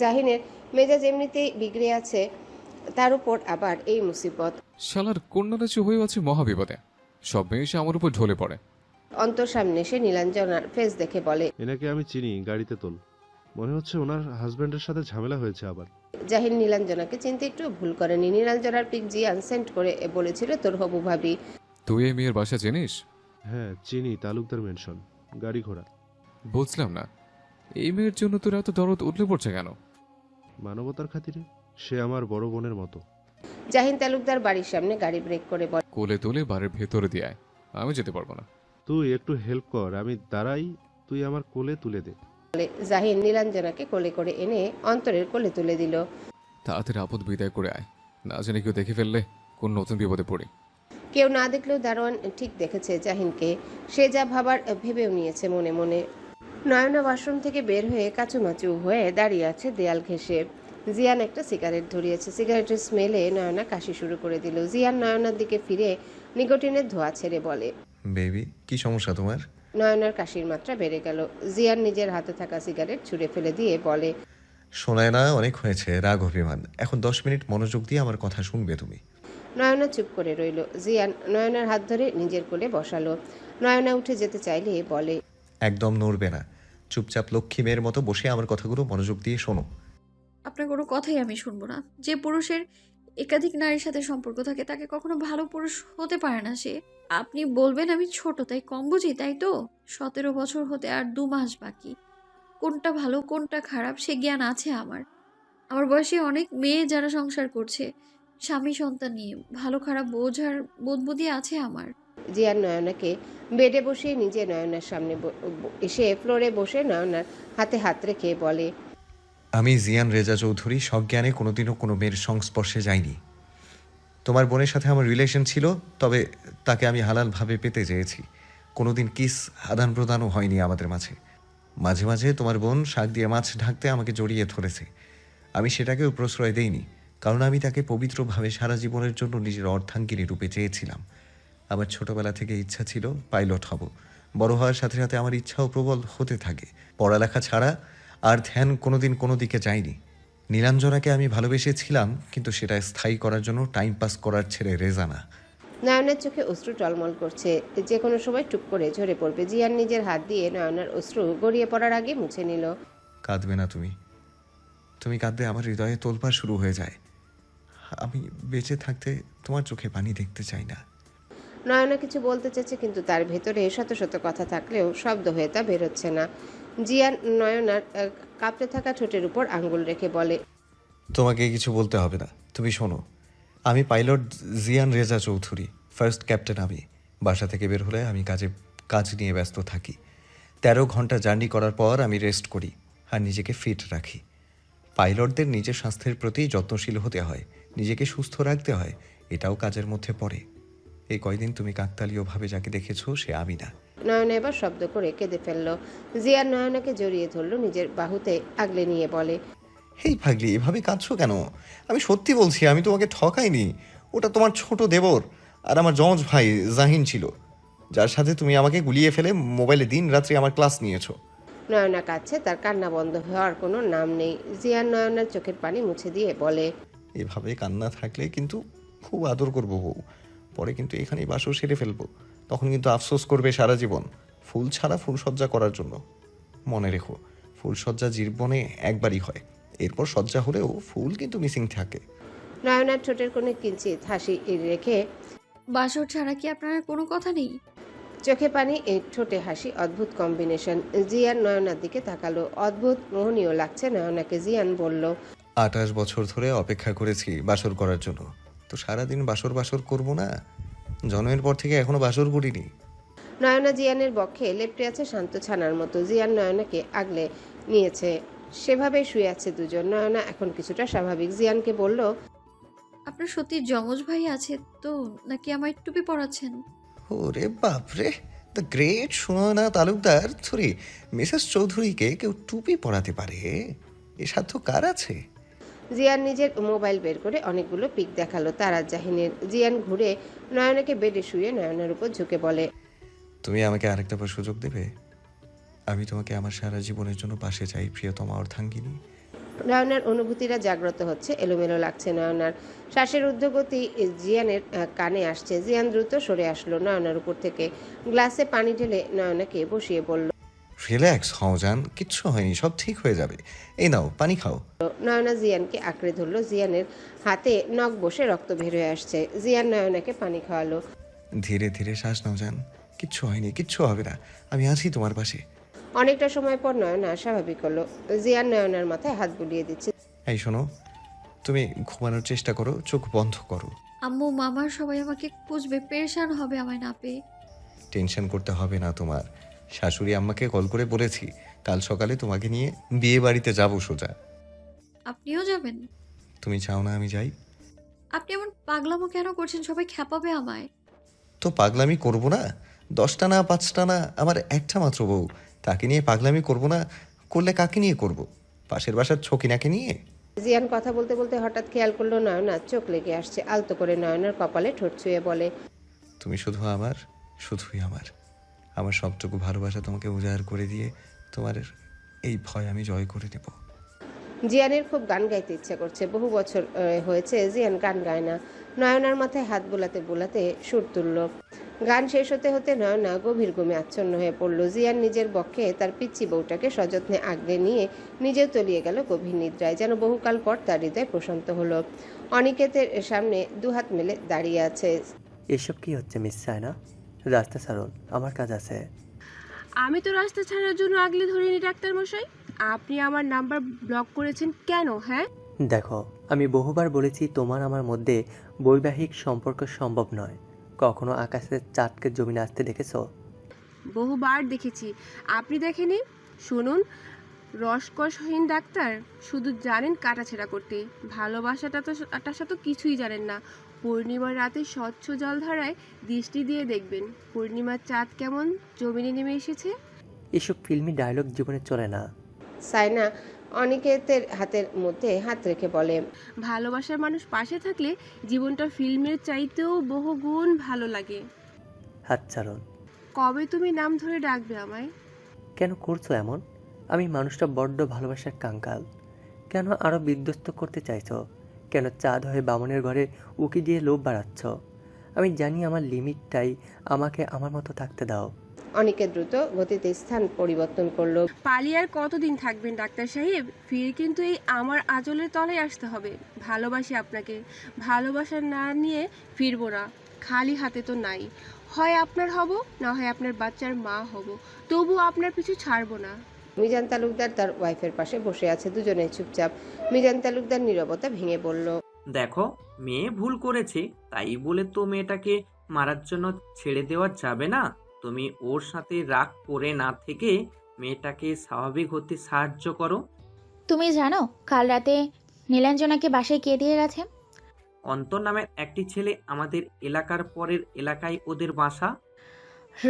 জাহিনের মেজাজ এমনিতেই বিগড়ে আছে, তার উপর আবার এই মুসিবত। শালার কন্যারাজ্য হয়ে আছে মহাবিপদে, সব মেয়ে এসে আমার উপর ঢলে পড়ে। অন্তর সামনে এসে নীলাঞ্জনার ফেস দেখে বলে, এনাকে আমি চিনি, গাড়িতে তোল। মনে হচ্ছে ওনার হাজব্যান্ডের সাথে ঝামেলা হয়েছে আবার। জাহিন নীলাঞ্জনাকে চিনতে একটু ভুল করেনি। নীলাঞ্জনার পিক জিয়ান সেন্ড করে বলেছিল তোর হবু ভাবি। তুই এই মেয়ের বাসা চিনিস? হ্যাঁ চিনি, তালুকদার মেনশন, গাড়ি ঘোড়া। বুঝলাম না, এই মেয়ের জন্য তোর এত দরদ উঠলে পড়ছে কেন? মানবতার খাতিরে, সে আমার বড় বোনের মতো। জাহিন তালুকদার বাড়ির সামনে গাড়ি ব্রেক করে বলে, কোলে তুলে বাড়ির ভেতরে দিয়ে আয়, আমি যেতে পারবো না। তুই একটু হেল্প কর, আমি দাঁড়াই, তুই আমার কোলে তুলে দে। জাহিন নীলাঞ্জনাকে কোলে করে এনে অন্তরের কোলে তুলে দিল। তাড়াতাড়ি আপদ বিদায় করে আয়, না জানি কেউ দেখে ফেললে কোন নতুন বিপদে পড়ি। কেউ না দেখলেও দারোয়ান ঠিক দেখেছে জাহিনকে। সে যা ভাবার ভেবেও নিয়েছে মনে মনে। নয়না ওয়াশরুম থেকে বের হয়ে কাচুমাচু হয়ে দাঁড়িয়ে আছে দেয়াল ঘেঁষে। জিয়ান একটা সিগারেট ধরিয়েছে। সিগারেটের স্মেলে নয়না কাশি শুরু করে দিল। জিয়ান নয়নার দিকে ফিরে নিকোটিনের ধোঁয়া ছেড়ে বলে, বেবি কি সমস্যা তোমার? নয়নার কাশির মাত্রা বেড়ে গেল। জিয়ান নিজের হাতে থাকা সিগারেট ছুঁড়ে ফেলে দিয়ে বলে, শোনায় না, অনেক হয়েছে রাগ অভিমান। এখন 10 মিনিট মনোযোগ দিয়ে আমার কথা শুনবে তুমি। নয়না চুপ করে রইল। জিয়ান নয়নার হাত ধরে নিজের কোলে বসালো। নয়না উঠে যেতে চাইলে বলে, একদম নড়বে না, চুপচাপ লক্ষ্মী মেয়ের মতো বসে আমার কথাগুলো মনোযোগ দিয়ে শোনো। আপনার কোনো কথাই আমি শুনবো না। যে পুরুষের একাধিক নারীর সাথে সম্পর্ক থাকে তাকে কখনো ভালো পুরুষ হতে পারে না সে। আপনি বলবেন আমি ছোট তাই কম বুঝি, তাই তো? 17 বছর হতে আর 2 মাস বাকি। কোনটা ভালো কোনটা খারাপ সে জ্ঞান আছে আমার। আমার বয়সে অনেক মেয়ে যারা সংসার করছে স্বামী সন্তান নিয়ে, ভালো খারাপ বোঝার বোধবুদ্ধি আছে আমার। জিয়ান নয়নাকে বেডে বসিয়ে নিজে নয়নার সামনে এসে ফ্লোরে বসে নয়নার হাতে হাত রেখে বলে, আমি জিয়ান রেজা চৌধুরী সজ্ঞানে কোনোদিনও কোনো মেয়ের সংস্পর্শে যাইনি। তোমার বোনের সাথে আমার রিলেশন ছিল, তবে তাকে আমি হালালভাবে পেতে চেয়েছি। কোনোদিন কিস আদান প্রদানও হয়নি আমাদের মাঝে। মাঝে মাঝে তোমার বোন শাক দিয়ে মাছ ঢাকতে আমাকে জড়িয়ে ধরেছে। আমি সেটাকেও প্রশ্রয় দেইনি, কারণ আমি তাকে পবিত্রভাবে সারা জীবনের জন্য নিজের অর্ধাঙ্গিনী রূপে চেয়েছিলাম। আমার ছোটবেলা থেকে ইচ্ছা ছিল পাইলট হব। বড় হওয়ার সাথে সাথে আমার ইচ্ছাও প্রবল হতে থাকে। পড়ালেখা ছাড়া আর ধ্যান কোনোদিন কোনো দিকে যায়নি। নীলাঞ্জনাকে আমি ভালোবেসেছিলাম, কিন্তু সেটা স্থায়ী করার জন্য টাইম পাস করার ছেড়ে রেজা না। নয়নার চোখে অশ্রু টলমল করছে, যে কোনো সময় টুপ করে ঝরে পড়বে। জিয়ান নিজের হাত দিয়ে নয়নার অশ্রু গড়িয়ে পড়ার আগে মুছে নিল। কাঁদবে না তুমি, তুমি কাঁদলে আমার হৃদয়ে তোলপাড় শুরু হয়ে যায়। আমি বেঁচে থাকতে তোমার চোখে পানি দেখতে চাই না। নয়না কিছু বলতে চাইছে, কিন্তু তার ভেতরে শত শত কথা থাকলেও শব্দ হয়ে তা বেরোচ্ছে না। জিয়ান নয়নার কাঁপতে থাকা ঠোঁটের উপর আঙ্গুল রেখে বলে, তোমাকে কিছু বলতে হবে না, তুমি শোনো। আমি পাইলট জিয়ান রেজা চৌধুরী, ফার্স্ট ক্যাপ্টেন। আমি বাসা থেকে বের হলে আমি কাজ নিয়ে ব্যস্ত থাকি। 13 ঘন্টা জার্নি করার পর আমি রেস্ট করি আর নিজেকে ফিট রাখি। পাইলটদের নিজের স্বাস্থ্যের প্রতি যত্নশীল হতে হয়, নিজেকে সুস্থ রাখতে হয়, এটাও কাজের মধ্যে পড়ে। এই কয়দিন তুমি কাকতালীয়ভাবে যাকে দেখেছো সে আমি না। নয়না এবার শব্দ করে কেঁদে ফেলল। জিয়ান নয়নাকে জড়িয়ে ধরল, নিজের বাহুতে আগলে নিয়ে বলে, হেই পাগলি, এভাবে কাঁদছো কেন? আমি সত্যি বলছি, আমি তোমাকে ঠকাইনি। ওটা তোমার ছোট দেবর আর আমার যমজ ভাই জাহিন ছিল, যার সাথে তুমি আমাকে গুলিয়ে ফেলে মোবাইলে দিন রাত্রি আমার ক্লাস নিয়েছো। নয়না কাঁদছে, তার কান্না বন্ধ হওয়ার কোনো নাম নেই। জিয়ান নয়নার চোখের পানি মুছে দিয়ে বলে, এভাবে কান্না থাকলে কিন্তু খুব আদর করবো বউ, পরে কিন্তু এখানেই বাসও সেরে ফেলবো। তখন কিন্তু আফসোস করবে সারা জীবন। ফুল ছাড়া ফুলসজ্জা করার জন্য। মনে রেখো, ফুলসজ্জা জীবনে একবারই হয়, এরপর সজ্জা হলেও ফুল কিন্তু মিসিং থাকে। নয়নার ঠোঁটের কোণে কিঞ্চিত হাসি রেখে, বাসর ছাড়া কি আপনার আর কোনো কথা নেই? চোখে পানি এই ঠোঁটে হাসি, অদ্ভুত কম্বিনেশন। জিয়ান নয়নার দিকে তাকালো। অদ্ভুত মোহনীয় লাগছে নয়নাকে। জিয়ান বলল, 28 বছর ধরে অপেক্ষা করেছি বাসর করার জন্য, তো সারাদিন বাসর করবো না? জন্মের পর থেকে এখনো বাসর করিনি। নয়না জিয়ানের বক্ষে লেপ্টে আছে শান্ত ছানার মতো। জিয়ান নয়নাকে আগলে নিয়েছে, সেভাবে শুয়ে আছে দুজন। নয়না এখন কিছুটা স্বাভাবিক। জিয়ানকে বলল, আপনার সত্যি যমজ ভাই আছে তো, নাকি আমায় টুপি পরাচ্ছেন? ওরে বাপরে, the great Sunayana Talukdar, sorry Mrs চৌধুরীকে কেউ টুপি পরাতে পারে? এ সাধ্য কার আছে? জিয়ান নিজের মোবাইল বের করে অনেকগুলো পিক দেখালো তারাজ জাহিনের। জিয়ান ঘুরে নয়নাকে বেডে শুয়ে নয়নার উপর ঝুঁকে বলে, তুমি আমাকে আরেকটা বার সুযোগ দেবে? আমি তোমাকে আমার সারা জীবনের জন্য পাশে চাই, প্রিয়তমা অর্ধাঙ্গিনী। নয়নার অনুভূতিরা জাগ্রত হচ্ছে, এলোমেলো লাগছে নয়নার। শ্বাসের ঊর্ধ্বগতি জিয়ানের কানে আসছে। জিয়ান দ্রুত সরে আসলো নয়নার উপর থেকে। গ্লাসে পানি ঢেলে নয়নাকে বসিয়ে বলল, রিল্যাক্স হও জান, কিচ্ছু হয়নি, সব ঠিক হয়ে যাবে। এই নাও পানি খাও। নয়না জিয়ানকে আঁকড়ে ধরলো। জিয়ানের হাতে নখ বসে রক্ত বের হয়ে আসছে। জিয়ান নয়নাকে পানি খাওয়ালো। ধীরে ধীরে শ্বাস নাও জান, কিচ্ছু হয়নি, কিচ্ছু হবে না, আমি আছি তোমার পাশে। অনেকটা সময় পর নয়না স্বাভাবিক হলো। জিয়ান নয়নার মাথায় হাত বুলিয়ে দিচ্ছে। এই শোনো, তুমি ঘুমানোর চেষ্টা করো, চোখ বন্ধ করো। আম্মু মামার সবাই আমাকে খুঁজবে, পেরেশান হবে আমায় না পেয়ে। টেনশন করতে হবে না তোমার। শাশুড়ি আম্মাকে কল করে বলেছি, কাল সকালে তোমাকে নিয়ে বিয়ে বাড়িতে যাবো সোজা। আপনিও যাবেন? তুমি চাও না আমি যাই? আপনি এমন পাগলামো কেন করছেন? সবাই খেপাবে আমায়। তো পাগলামি করব না? 10টা না 5টা না, আমার একটা মাত্র বউ, তাকে নিয়ে পাগলামি করব না? করলে কাকে নিয়ে করব? পাশের বাসার ছকিনাকে নিয়ে? জিয়ান কথা বলতে বলতে হঠাৎ খেয়াল করলো নয়নার চোখ লেগে আসছে। আলতো করে নয়নার কপালে ঠোঁট ছুঁয়ে বলে, তুমি শুধু আমার, শুধুই আমার। আমার সবটুকু ভালোবাসা তোমাকে উজাড় করে দিয়ে তোমার এই ভয় আমি জয় করে নেব। জিয়ানের খুব গান গাইতে ইচ্ছা করছে। বহু বছর হয়েছে জিয়ান গান গায় না। নয়নার মাথায় হাত বোলাতে বোলাতে সুর তুলল। গান শেষ হতে হতে নয়না গভীর ঘুমে আচ্ছন্ন হয়ে পড়ল। জিয়ান নিজের বক্ষে তার পিচ্চি বউটাকে সযত্নে আগলে নিয়ে নিজেও তলিয়ে গেল গভীর নিদ্রায়। যেন বহুকাল পর তার হৃদয় প্রশান্ত হলো। অনিকেতের সামনে দুহাত মেলে দাঁড়িয়ে আছে। এসব কি হচ্ছে মিস সায়না? রাস্তা ছাড়ুন, আমার কাজ আছে। আমি তো রাস্তা ছাড়ার জন্য আগলে ধরিনি ডাক্তার মশাই। আপনি আমার নাম্বার ব্লক করেছেন কেন? হ্যাঁ দেখো, আমি বহুবার বলেছি তোমার আমার মধ্যে বৈবাহিক সম্পর্ক সম্ভব নয়। কখনো আকাশের চাঁদকে জমিনে আসতে দেখেছো? বহুবার দেখেছি, আপনি দেখেনি। শুনুন, রসকসহীন ডাক্তার শুধু জানেন কাটাছেঁড়া করতে। ভালোবাসাটা তো সাথে কিছুই জানেন না। পূর্ণিমার রাতে স্বচ্ছ জলধারায় দৃষ্টি দিয়ে দেখবেন পূর্ণিমার চাঁদ কেমন জমিনে নেমে এসেছে। এসব ফিল্মি ডায়লগ জীবনে চলে না। সায়না অনিকেতের হাতের মধ্যে হাত রেখে বলে, ভালোবাসার মানুষ পাশে থাকলে জীবনটা ফিল্মের চাইতেও বহু গুণ ভালো লাগে। হাত ছাড়ুন। কবে তুমি নাম ধরে ডাকবে আমায়? কেন করছো এমন? আমি মানুষটা বড্ড ভালোবাসার কাঙ্কাল। কেন আরো বিধ্বস্ত করতে চাইছো? কেন চাঁদ হয়ে বামনের ঘরে উকি দিয়ে লোভ বাড়াচ্ছ? আমি জানি আমার লিমিটটাই, আমাকে আমার মতো থাকতে দাও। অনিকেত দ্রুত গতিতে স্থান পরিবর্তন করলো। পালিয়ে আর কতদিন থাকবেন ডাক্তার সাহেব? ফিরে কিন্তু এই আমার আঁচলের তলায় আসতে হবে। ভালোবাসি আপনাকে, ভালোবাসা না নিয়ে ফিরবো না। খালি হাতে তো নাই। হয় আপনার হব, না হয় আপনার বাচ্চার মা হব, তবু আপনার পিছু ছাড়বো না। মিজান তালুকদার তার ওয়াইফের পাশে বসে আছে। দুজনেই চুপচাপ। মিজান তালুকদার নীরবতা ভেঙে বলল, দেখো, মেয়ে ভুল করেছে, তাই বলে তো মেয়েটাকে মারার জন্য ছেড়ে দেওয়া যাবে না। তুমি ওর সাথে রাগ করে না থেকে মেয়েটাকে স্বাভাবিক হতে সাহায্য করো। তুমি জানো কাল রাতে নীলাঞ্জনাকে বাসায় কে দিয়ে গেছে? অন্তর নামের একটি ছেলে, আমাদের এলাকার পরের এলাকায় ওদের বাসা।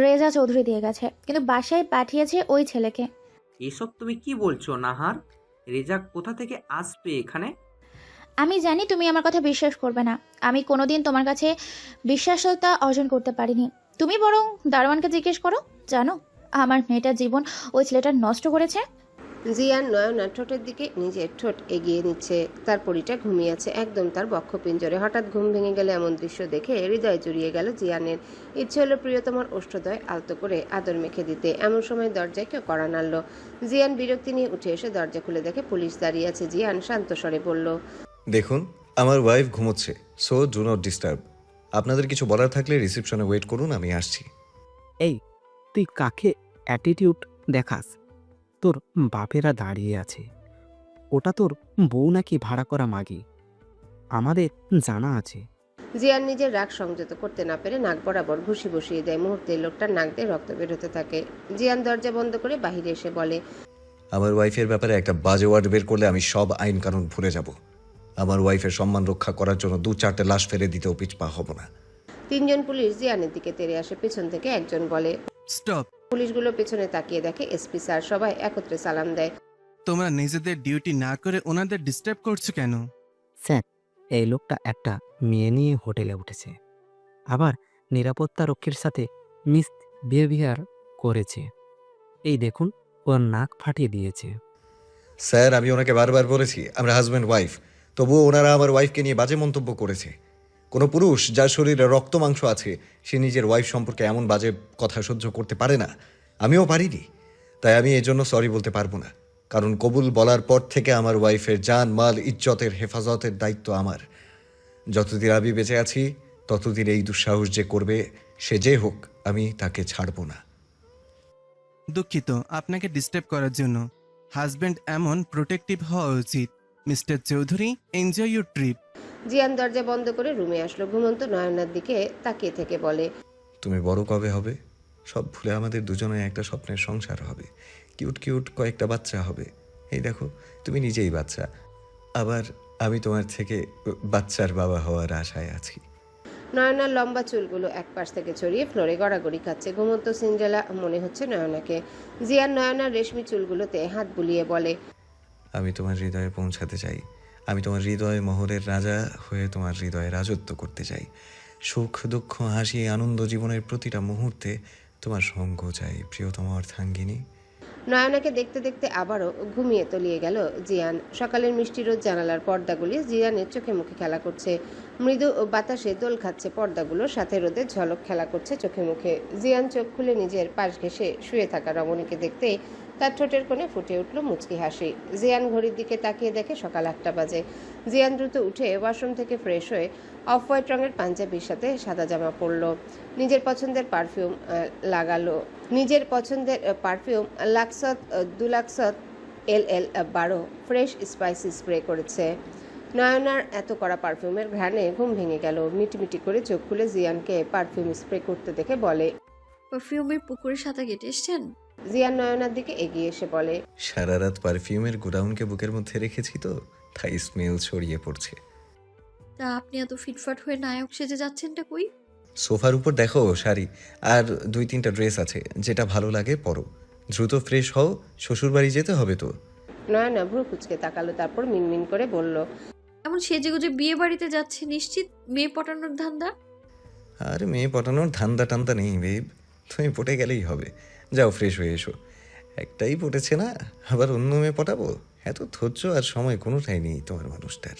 রেজা চৌধুরী দিয়ে গেছে, কিন্তু বাসায় পাঠিয়েছে ওই ছেলেকে। এসব তুমি কি বলছো নাহার? রেজা কোথা থেকে আসবে এখানে? আমি জানি তুমি আমার কথা বিশ্বাস করবে না। আমি কোনোদিন তোমার কাছে বিশ্বাসতা অর্জন করতে পারিনি। তুমি বরং দারোয়ানকে জিজ্ঞেস করো। জানো আমার মেয়েটার জীবন ওই ছেলেটা নষ্ট করেছে। জিয়ান নয়না ঠোঁটের দিকে নিজের ঠোঁট এগিয়ে নিচ্ছে। তার পরিটা ঘুমিয়ে আছে একদম তার বক্ষপিঞ্জরে। হঠাৎ ঘুম ভেঙে গেলে এমন দৃশ্য দেখে হৃদয় জুড়িয়ে গেল জিয়ানের। ইচ্ছে হলো প্রিয়তমার ওষ্ঠদয় আলতো করে আদর মেখে দিতে। এমন সময় দরজায় কেউ কড়া নাড়ল। জিয়ান বিরক্তি নিয়ে উঠে এসে দরজা খুলে দেখে পুলিশ দাঁড়িয়ে আছে। জিয়ান শান্ত স্বরে বলল, দেখুন, আমার ওয়াইফ ঘুমোচ্ছে, সো ডু নট ডিস্টার্ব। আপনাদের কিছু বলার থাকলে রিসেপশনে ওয়েট করুন, আমি আসছি। এই, তুই কাকে অ্যাটিটিউড দেখাস? তোর বাপেরা দাঁড়িয়ে আছে। ওটা তোর বউ নাকি ভাড়া করা মাগি? আমাদের জানা আছে। জিয়ান নিজের রাগ সংযত করতে না পেরে নাক বরাবর ঘুষি বসিয়ে দেয়। মুহূর্তে লোকটার নাক দিয়ে রক্ত বেরোতে থাকে। জিয়ান দরজা বন্ধ করে বাহিরে এসে বলে, আমার ওয়াইফের ব্যাপারে একটা বাজে ওয়ার্ড বের করলে আমি সব আইন কানুন ভুলে যাব। আমার ওয়াইফের সম্মান রক্ষা করার জন্য 2-4টে লাশ ফেলে দিতেও পিছপা হব না। 3জন পুলিশ জিয়ানের দিকে তেড়ে আসে। পেছন থেকে একজন বলে, স্টপ। পুলিশগুলো পেছনে তাকিয়ে দেখে এসপি স্যার। সবাই একত্রে সালাম দেয়। তোমরা নিজেদের ডিউটি না করে ওনাদের ডিস্টার্ব করছো কেন? স্যার, এই লোকটা একটা মেয়ে নিয়ে হোটেলে উঠেছে, আবার নিরাপত্তা রক্ষীর সাথে মিস বিহেভিয়ার করেছে। এই দেখুন, ওর নাক ফাটিয়ে দিয়েছে। স্যার, আমি ওনাকে বারবার বলেছি আমরা হাজব্যান্ড ওয়াইফ, তবুও ওনারা আমার ওয়াইফকে নিয়ে বাজে মন্তব্য করেছে। কোনো পুরুষ যার শরীরে রক্ত মাংস আছে সে নিজের ওয়াইফ সম্পর্কে এমন বাজে কথা সহ্য করতে পারে না। আমিও পারিনি, তাই আমি এই জন্য সরি বলতে পারবো না। কারণ কবুল বলার পর থেকে আমার ওয়াইফের জান মাল ইজ্জতের হেফাজতের দায়িত্ব আমার। যতদিন আমি বেঁচে আছি ততদিন এই দুঃসাহস যে করবে, সে যে হোক, আমি তাকে ছাড়বো না। দুঃখিত আপনাকে ডিস্টার্ব করার জন্য। হাজব্যান্ড এমন প্রোটেক্টিভ হওয়া উচিত। Mister Chowdhury, enjoy your trip. জিয়ান দরজা বন্ধ করে রুমে আসলো। ঘুমন্ত নয়নার দিকে তাকিয়ে থেকে বলে, তুমি বড় কবে হবে? সব ভুলে আমাদের দুজনের একটা স্বপ্নের সংসার হবে। কিউট কিউট কয়েকটা বাচ্চা হবে। এই দেখো, তুমি নিজেই বাচ্চা, আবার আমি তোমার থেকে বাচ্চার বাবা হওয়ার আশায় আছি। নয়নার লম্বা চুলগুলো এক পাশ থেকে ছড়িয়ে ফ্লোরে গড়াগড়ি খাচ্ছে। ঘুমন্ত সিন্ড্রেলা মনে হচ্ছে নয়নাকে। জিয়ান নয়নার রেশমি চুলগুলোতে হাত বুলিয়ে বলে, আমি তোমার হৃদয়ে পৌঁছাতে চাই। আমি তোমার হৃদয় মোহরের রাজা হয়ে তোমার হৃদয়ে রাজত্ব করতে চাই। সুখ দুঃখ হাসি আনন্দ জীবনের প্রতিটা মুহূর্তে তোমার সঙ্গ চাই প্রিয়তম অর্থাঙ্গিনী। নয়নাকে দেখতে দেখতে আবারও ঘুমিয়ে তলিয়ে গেল জিয়ান। সকালের মিষ্টি রোদ জানালার পর্দাগুলি জিয়ানের চোখে মুখে খেলা করছে। মৃদু বাতাসে দোল খাচ্ছে পর্দাগুলোর সাথে, রোদের ঝলক খেলা করছে চোখে মুখে। জিয়ান চোখ খুলে নিজের পাশ ঘেঁষে শুয়ে থাকা রমণীকে দেখতেই তার ঠোঁটের কোণে ফুটে উঠল মুচকি হাসি। জিয়ান ঘড়ির দিকে তাকিয়ে দেখে সকাল 8টা বাজে। জিয়ান দ্রুত উঠে ওয়াশরুম থেকে ফ্রেশ হয়ে অফ হোয়াইট রঙের পাঞ্জাবির সাথে সাদা জামা পরলো। নিজের পছন্দের পারফিউম লাগালো। নিজের পছন্দের পারফিউম লাক্সত দুলাক্সত LL 12 ফ্রেশ স্পাইসি স্প্রে করেছে। নয়নার এত কড়া পারফিউমের ঘ্রাণে ঘুম ভেঙে গেল। মিটিমিটি করে চোখ খুলে জিয়ানকে পারফিউম স্প্রে করতে দেখে বলে, পারফিউমের পুকুরের সাথে কেটে এসছেন? জিয়ান নয়নার দিকে এগিয়ে এসে বলে, সারা রাত পারফিউমের গোডাউনকে বুকের মধ্যে রেখেছি তো, তাই স্মেল ছড়িয়ে পড়ছে। তা আপনি এত ফিটফাট হয়ে নায়ক সেজে যাচ্ছেনটা কই? সোফার উপর দেখো শাড়ি আর 2-3টা ড্রেস আছে, যেটা ভালো লাগে পরো। দ্রুত ফ্রেশ হও, শ্বশুরবাড়ি যেতে হবে তো। নয়না ভ্রু কুচকে তাকালো, তারপর মিনমিন করে বলল, এমন সেজেগুজে বিয়ে বাড়িতে যাচ্ছে, নিশ্চিত মেয়ে পটানোর ধান্দা? আর মেয়ে পটানোর ধান্দা টান্দা নেই বেব, তুমি পটে গেলেই হবে। যাও ফ্রেশ হয়ে এসো। একটাই পটেছে না, আবার অন্য মেয়ে পটাবো? এত ধৈর্য আর সময় কোনোটাই নেই তোমার মানুষটার।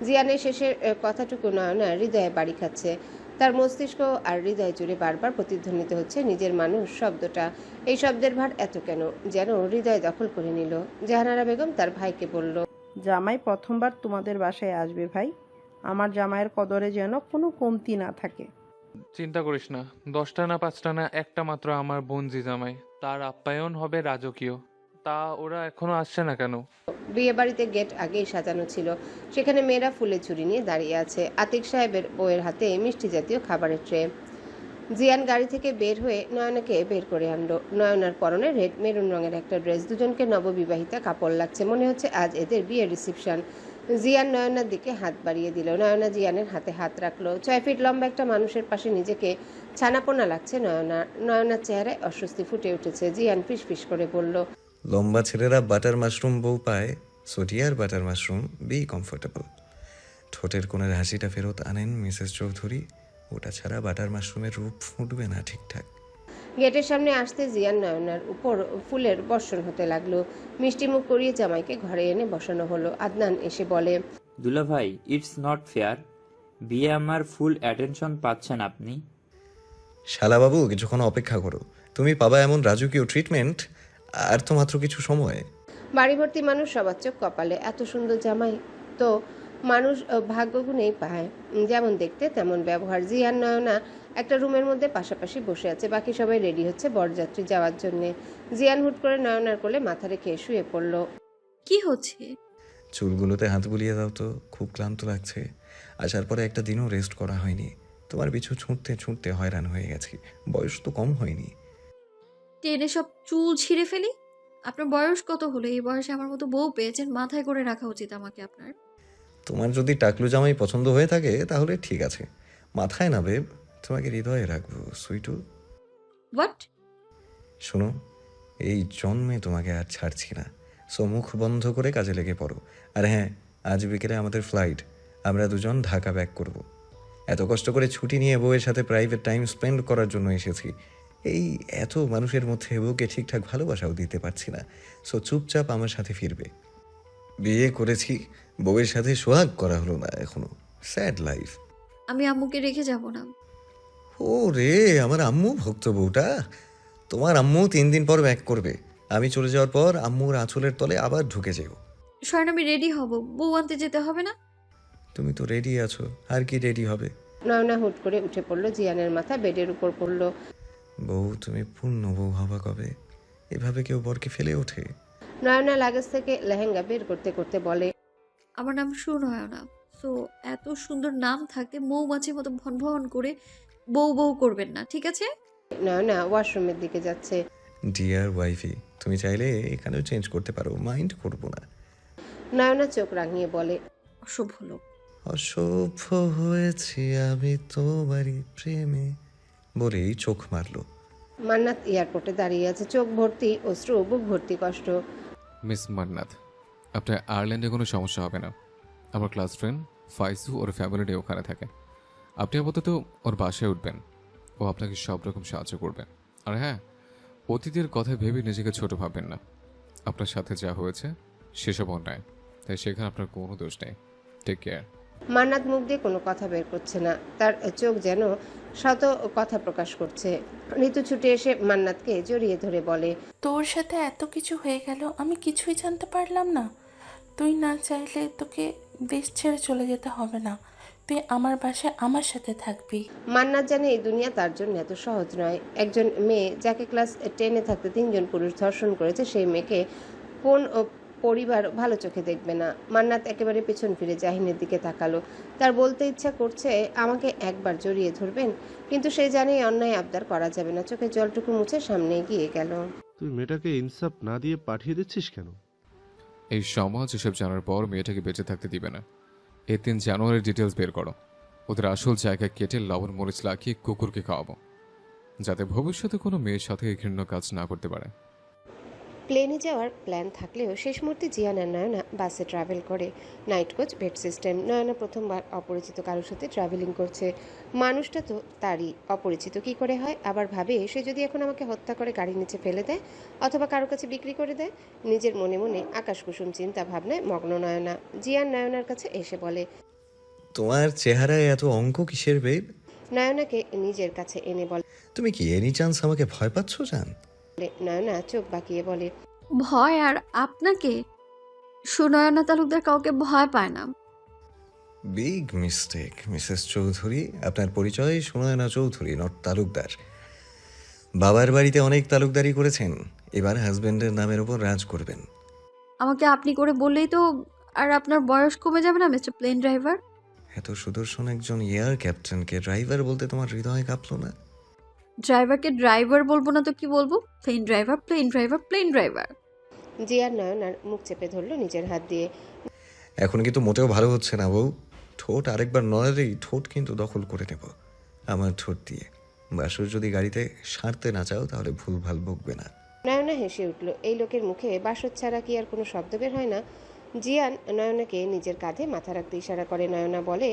জিয়ানের শেষের কথাটুকু নয়না হৃদয়ে বাড়ি খাচ্ছে। তার মস্তিষ্ক আর হৃদয় জুড়ে বারবার প্রতিধ্বনিত হচ্ছে নিজের মানুষ শব্দটা। এই শব্দের ভার এত কেন যেন হৃদয় দখল করে নিল। জাহানারা বেগম তার ভাইকে বলল, জামাই প্রথমবার তোমাদের বাসায় আসবে ভাই, আমার জামাইয়ের কদরে যেন কোনো কমতি না থাকে। চিন্তা করিস না, 10টা না 5টা না, একটা মাত্র আমার বোন জামাই, তার আপ্যায়ন হবে রাজকীয়। তা ওরা এখনো আসছে না কেন? বিয়ে বাড়িতে গেট আগেই সাজানো ছিল, সেখানে মেয়েরা ফুলে ঝুড়ি নিয়ে দাঁড়িয়ে আছে। আতিক সাহেবের বউয়ের হাতে মিষ্টি জাতীয় খাবারের ট্রে। জিয়ান গাড়ি থেকে বের হয়ে নয়নাকে বের করে আনলো। নয়নার পরনে রেড মেরুন রঙের একটা ড্রেস, দুজনকে নববিবাহিতা কাপড় লাগছে। মনে হচ্ছে আজ এদের বিয়ের রিসেপশন। জিয়ান নয়নার দিকে হাত বাড়িয়ে দিল। নয়না জিয়ানের হাতে হাত রাখলো। 6 ফিট লম্বা একটা মানুষের পাশে নিজেকে ছানাপোনা লাগছে নয়নার। নয়নার চেহারায় অস্বস্তি ফুটে উঠেছে। জিয়ান ফিসফিস করে বলল, লম্বা ছেলেরা বাটার মাশরুম বউ পায়, সোটিয়ার বাটার মাশরুম, বি কমফোর্টেবল। ঠোঁটের কোণের হাসিটা ফেরত আনেন মিসেস চৌধুরী, ওটা ছাড়া বাটার মাশরুমের রূপ ফুটবে না ঠিকঠাক। গেটের সামনে আসতে জিয়ান নয়নার উপর ফুলের বর্ষণ হতে লাগলো। মিষ্টি মুখ করিয়ে জামাইকে ঘরে এনে বসানো হলো। আদনান এসে বলে, দুলা ভাই, ইটস নট ফেয়ার, বিয়ে আমার ফুল অ্যাটেনশন পাচ্ছেন আপনি। শালাবাবু কিছুক্ষণ অপেক্ষা করো, তুমি পাবা এমন রাজকীয় ট্রিটমেন্ট আর তো মাত্র কিছু সময়। বাড়ি ভর্তি মানুষ, সবার চোখ কপালে। এত সুন্দর জামাই তো মানুষ ভাগ্যগুণেই পায়, যেমন দেখতে তেমন ব্যবহার। জিয়ান নয়না একটা রুমের মধ্যে পাশাপাশি বসে আছে, বাকি সবাই রেডি হচ্ছে বরযাত্রী যাওয়ার জন্য। জিয়ান হুট করে নয়নার কোলে মাথা রেখে শুয়ে পড়ল। কি হচ্ছে? চুলগুলোতে হাত বুলিয়ে দাও তো, খুব ক্লান্ত লাগছে। আসার পরে একটা দিনও রেস্ট করা হয়নি, তোমার পিছু ছুটতে ছুটতে হয়রান হয়ে গেছি। বয়স তো কম হয়নি। টেনে সব চুল ছিঁড়ে ফেলি? আপনার বয়স কত হলো? এই বয়সে আমার মতো বউ পেয়েছেন, মাথায় করে রাখা উচিত আমাকে আপনার। তোমার যদি টাকলু জামাই পছন্দ হয়ে থাকে তাহলে ঠিক আছে, মাথায় না বেব, তোমাকে হৃদয়ে রাখবো সুইটু। হোয়াট? শোনো, এই জন্মে তোমাকে আর ছাড়ছি না, সো মুখ বন্ধ করে কাজে লেগে পড়ো। আর হ্যাঁ, আজ বিকেলে আমাদের ফ্লাইট, আমরা দুজন ঢাকা ব্যাক করব। এত কষ্ট করে ছুটি নিয়ে বউয়ের সাথে প্রাইভেট টাইম স্পেন্ড করার জন্য এসেছি। এই এত মানুষের মধ্যে বউকে ঠিকঠাক ভালোবাসাও দিতে পারছি না, সো চুপচাপ আমার সাথে ফিরবে। বিয়ে করেছি, বউয়ের সাথে সোহাগ করা হলো না এখনো, স্যাড লাইফ। আমি আম্মুকে রেখে যাব না। ও রে, আমার আম্মু ভক্ত বউটা। তোমার আম্মু 3 দিন পর ব্যাক করবে, আমি চলে যাওয়ার পর আম্মুর আঁচলের তলে আবার ঢুকে যেও। শয়ন, আমি রেডি হব, বউ আনতে যেতে হবে না? তুমি তো রেডি আছো, আর কি রেডি হবে? নয়না হুট করে উঠে পড়লো, জিয়ানের মাথা বেডের উপর পড়লো। বউ তুমি পূর্ণ বউ হবা কবে? এভাবে কেউ বরকে ফেলে ওঠে? নয়না লাগেজ থেকে লেহেঙ্গা বের করতে করতে বলে, আমার নাম সুনয়না। সো এত সুন্দর নাম থাকতে মৌমাছির মতো ভন ভন করে বউ বউ করবেন না, ঠিক আছে? নয়না ওয়াশরুমের দিকে যাচ্ছে। ডিয়ার ওয়াইফি, তুমি চাইলে এখানেও চেঞ্জ করতে পারো, মাইন্ড করবো না। নয়না চোখ রাঙিয়ে বলে, অসভ্য লোক। অসভ্য হয়েছি আমি তোমারই প্রেমে বলেই চোখ মারলো। মান্নাত এয়ারপোর্টে দাঁড়িয়ে আছে, চোখ ভর্তি অশ্রু, বুক ভর্তি কষ্ট। মিস মান্নাত, আপনার আয়ারল্যান্ডে কোনো সমস্যা হবে না। আমার ক্লাস ফ্রেন্ড ফাইজু ওর ফ্যামিলিটি ওখানে থাকে। আপনি আপাতত ওর বাসায় উঠবেন, ও আপনাকে সব রকম সাহায্য করবে। আর হ্যাঁ, অতীতের কথা ভেবে নিজেকে ছোট ভাববেন না। আপনার সাথে যা হয়েছে সেসব অন্যায়, তাই সেখানে আপনার কোনো দোষ নেই। Take care. মান্নাত মুখ দিয়ে কোনো কথা বের করছে না, তার চোখ যেন শত কথা প্রকাশ করছে। ঋতু ছুটে এসে মান্নাতকে জড়িয়ে ধরে বলে, তোর সাথে এত কিছু হয়ে গেল, আমি কিছুই জানতে পারলাম না। তুই না চাইলে তোকে দেশ ছেড়ে চলে যেতে হবে না, তুই আমার বাসায় আমার সাথে থাকবি। মান্নাত জানে এই দুনিয়া তার জন্য এত সহজ নয়। একজন মেয়ে যাকে ক্লাস 10-এ থাকতে 3 জন পুরুষ ধর্ষণ করেছে, সেই মেয়েকে কোন পরিবার ভালো চোখে দেখবে না। মান্নাত একেবারে পেছন ফিরে জাহিনের দিকে তাকালো। তার বলতে ইচ্ছা করছে আমাকে একবার জড়িয়ে ধরবেন, কিন্তু সে জানে এই অন্যায় আবদার করা যাবে না। চোখে জলটুকু মুছে সামনে এগিয়ে গেল। তুই মেয়েটাকে ইনসাফ না দিয়ে পাঠিয়ে দিচ্ছিস কেন? এই সমাজ এসব জানার পর মেয়েটাকে বেঁচে থাকতে দিবে না। এই 3 জানুয়ারির ডিটেলস বের করো। ওদের আসল জায়গায় কেটে লবণ মরিচ লাগিয়ে কুকুরকে খাওয়াবো, যাতে ভবিষ্যতে কোনো মেয়ের সাথে এই ঘৃণ্য কাজ না করতে পারে। প্লেনে যাওয়ার প্ল্যান থাকলেও শেষ মুহূর্তে জিয়ান আর নয়না বাসে ট্রাভেল করে। Night coach, bed system. Nayana প্রথমবার অপরিচিত কারোর সাথে ট্রাভেলিং করছে। মানুষটা তো তারই, অপরিচিত কি করে হয়? আবার ভাবে, সে যদি এখন আমাকে হত্যা করে গাড়ির নিচে ফেলে দেয় অথবা কারো কাছে বিক্রি করে দেয়। নিজের মনে মনে আকাশকুসুম চিন্তা ভাবনায় মগ্ন নয়না। জিয়ান নয়নার কাছে এসে বলে, তোমার চেহারায় এত অঙ্ক কিসের বেব? নয়নাকে নিজের কাছে এনে বলে, তুমি কি এনি চান্স আমাকে ভয় পাচ্ছ জান? নয়না চোখ বাঁকিয়ে বলে, ভয় আর আপনাকে? সুনয়না তালুকদার কাউকে ভয় পায় না। Big mistake Mrs Chowdhury. আপনার পরিচয় সুনয়না চৌধুরী, নট তালুকদার। বাবার বাড়িতে অনেক তালুকদারি করেছেন, এবার হাজবেন্ডের নামের উপর রাজ করবেন। আমাকে আপনি করে বললেই তো আর আপনার বয়স কমে যাবে না মিস্টার প্লেন ড্রাইভার? এত সুদর্শন একজন এয়ার ক্যাপ্টেনকে ড্রাইভার বলতে তোমার হৃদয় কাঁপলো না? ড্রাইভারকে ড্রাইভার বলবো না তো কি বলবো? Plane driver, plane driver, plane driver. Zian নয়নার মুখ চেপে ধরলো নিজের হাত দিয়ে। এখন কিন্তু মোটেও ভালো হচ্ছে না বউ। ঠোঁট আরেকবার নড়ালেই ঠোঁট কিন্তু দখল করে নেব আমার ঠোঁট দিয়ে। বাসুর যদি গাড়িতে সারতে না চাও তাহলে ভুলভাল বকবে না। নয়না হেসে উঠল। এই লোকের মুখে বাসর ছাড়া কি আর কোনো শব্দ বের হয় না? জিয়ান নয়নাকে নিজের কাঁধে মাথা রাখতে ইশারা করে। নয়না বলে,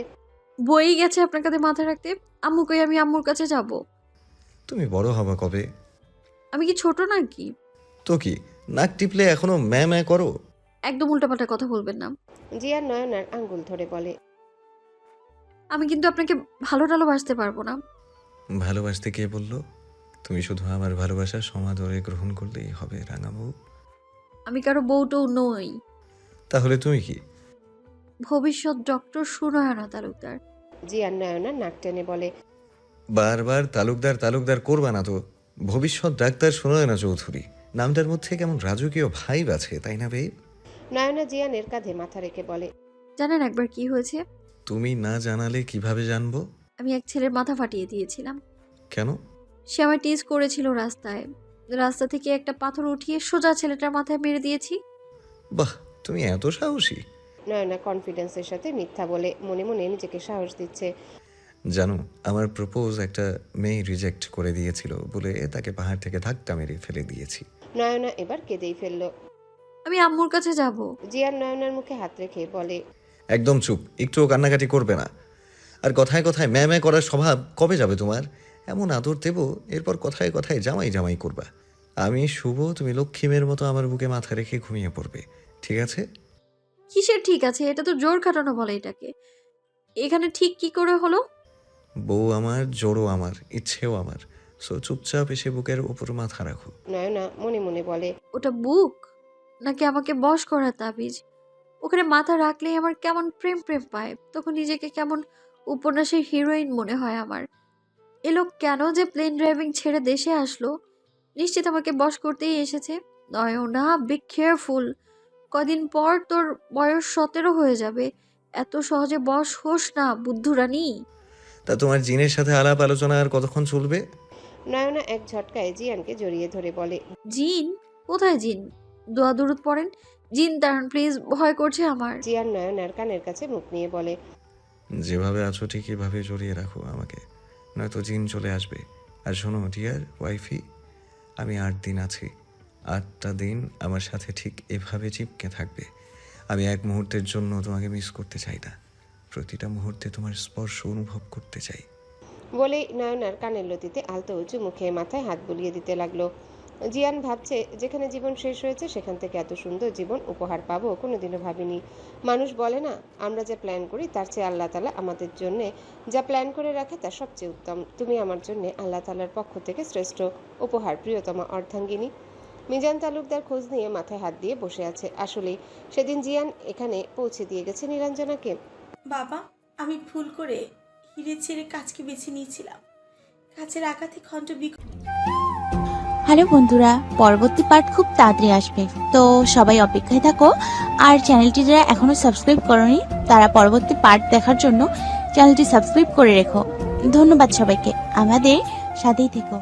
বই গেছে আপনার কাছে মাথা রাখতে। আম্মুকে আমি আম্মুর কাছে যাব। তুমি বড় হবা কবে? আমি কি ছোট নাকি? তো কি নাক টিপলে এখনো ম্যা ম্যা করো? একদম উল্টাপাল্টা কথা বলবেন না। জিয়ান নয়নার আঙ্গুল ধরে বলে, আমি কিন্তু আপনাকে ভালোবাসতে পারবো না। ভালোবাসতে কে বললো? তুমি শুধু আমার ভালোবাসা সমাদরে গ্রহণ করলেই হবে রাঙাবু। আমি কারো বউটও নই। তাহলে তুমি কি? ভবিষ্যৎ ডক্টর সুনয়না তালুকদার। জিয়ান নয়না নাক টেনে বলে, বারবার তালুকদার তালুকদার করবা না তো। ভবিষ্যৎ ডাক্তার সুনয়না চৌধুরী, নামটার মধ্যে কেমন রাজকীয় ভাইব আছে, তাই না বেব? নয়না জিয়ানের কাঁধে মাথা রেখে বলে, জানেন একবার কি হয়েছে? তুমি না জানালে কিভাবে জানবো? আমি এক ছেলের মাথা ফাটিয়ে দিয়েছিলাম। কেন? সে আমায় টিজ করেছিল রাস্তায়। রাস্তা থেকে একটা পাথর উঠিয়ে সোজা ছেলেটার মাথায় মেরে দিয়েছি। বাহ, তুমি এত সাহসী। নয়না কনফিডেন্সের সাথে মিথ্যা বলে মনে মনে নিজেকে সাহস দিচ্ছে। জানো, আমার প্রপোজ একটা মেয়ে রিজেক্ট করে দিয়েছিল বলে তাকে পাহাড় থেকে ধাক্কা মেরে ফেলে দিয়েছি। নয়না এবার কেঁদেই ফেলল। আমি আম্মুর কাছে যাব। জিয়ান নয়নার মুখে হাত রেখে বলে, একদম চুপ, একটুও কান্নাকাটি করবে না। আর কথায় কথায় ম্যা ম্যা করার স্বভাব কবে যাবে তোমার? এমন আদর দেব, এরপর কথায় কথায় জামাই জামাই করবা। আমি শুভ, তুমি লক্ষ্মীমের মতো আমার বুকে মাথা রেখে ঘুমিয়ে পড়বে, ঠিক আছে? কিসের ঠিক আছে? এটা তো জোর খাটানো বলে এটাকে। এখানে ঠিক কি করে হলো? বউ আমার, জোরও আমার, ইচ্ছেও আমার। সো চুপচাপ এসে বুকের উপর মাথা রাখো। নয়না মনে মনে বলে, ওটা বুক নাকি আমাকে বশ করার তাবিজ? ওখানে মাথা রাখলেই আমার কেমন প্রেম প্রেম পায়, তখন নিজেকে কেমন উপন্যাসের হিরোইন মনে হয় আমার। এ লোক কেন যে প্লেন ড্রাইভিং ছেড়ে দেশে আসলো? নিশ্চিত আমাকে বশ করতেই এসেছে। Nayana, be careful. কদিন পর তোর বয়স 17 হয়ে যাবে। এত সহজে বশ হোস না, বুদ্ধুরানী। তা তোমার জিনের সাথে আলাপ আলোচনা আর কতক্ষণ চলবে? নয়না এক ঝটকায় জিয়ানকে জড়িয়ে ধরে বলে, জিন? কোথায় জিন? দোয়া দুরুদ পড়েন। জিন দাঁড়ান প্লিজ, ভয় করছে আমার। জিয়ান নয়নার কানের কাছে মুখ নিয়ে বলে, যেভাবে আছো ঠিক এভাবে জড়িয়ে রাখো আমাকে, নয়তো জিন চলে আসবে। আর শোনো ডিয়ার ওয়াইফি, আমি 8 দিন আছি। 8টা দিন আমার সাথে ঠিক এভাবে চিপকে থাকবে। আমি এক মুহূর্তের জন্য তোমাকে মিস করতে চাই না। প্রতিটা মুহূর্তে তোমার স্পর্শ অনুভব করতে চাই। বলেই নয়নার কানের লতিতে আলতো উঁচু মুখে মাথায় হাত বুলিয়ে দিতে লাগলো। জিয়ান ভাবছে, যেখানে জীবন শেষ হয়েছে সেখান থেকে এত সুন্দর জীবন উপহার পাবো কোনোদিনও ভাবিনি। মানুষ বলে না, আমরা যা প্ল্যান করি তার চেয়ে আল্লাহ তাআলা আমাদের জন্য যা প্ল্যান করে রাখে তা সবচেয়ে উত্তম। তুমি আমার জন্য আল্লাহ তাআলার পক্ষ থেকে শ্রেষ্ঠ উপহার, প্রিয়তমা অর্ধাঙ্গিনী। মিজান তালুকদার খোঁজ নিয়ে মাথায় হাত দিয়ে বসে আছে। আসলেই সেদিন জিয়ান এখানে পৌঁছে দিয়ে গেছে নীলাঞ্জনাকে। বাবা, আমি ভুল করে হিরে ছেড়ে কাজকে বেছে নিয়েছিলাম। কাছের আঘাতে খণ্ড হ্যালো বন্ধুরা, পরবর্তী পার্ট খুব তাড়াতাড়ি আসবে, তো সবাই অপেক্ষায় থাকো। আর চ্যানেলটি যারা এখনো সাবস্ক্রাইব করোনি তারা পরবর্তী পার্ট দেখার জন্য চ্যানেলটি সাবস্ক্রাইব করে রেখো। ধন্যবাদ সবাইকে, আমাদের সাথেই থেকো।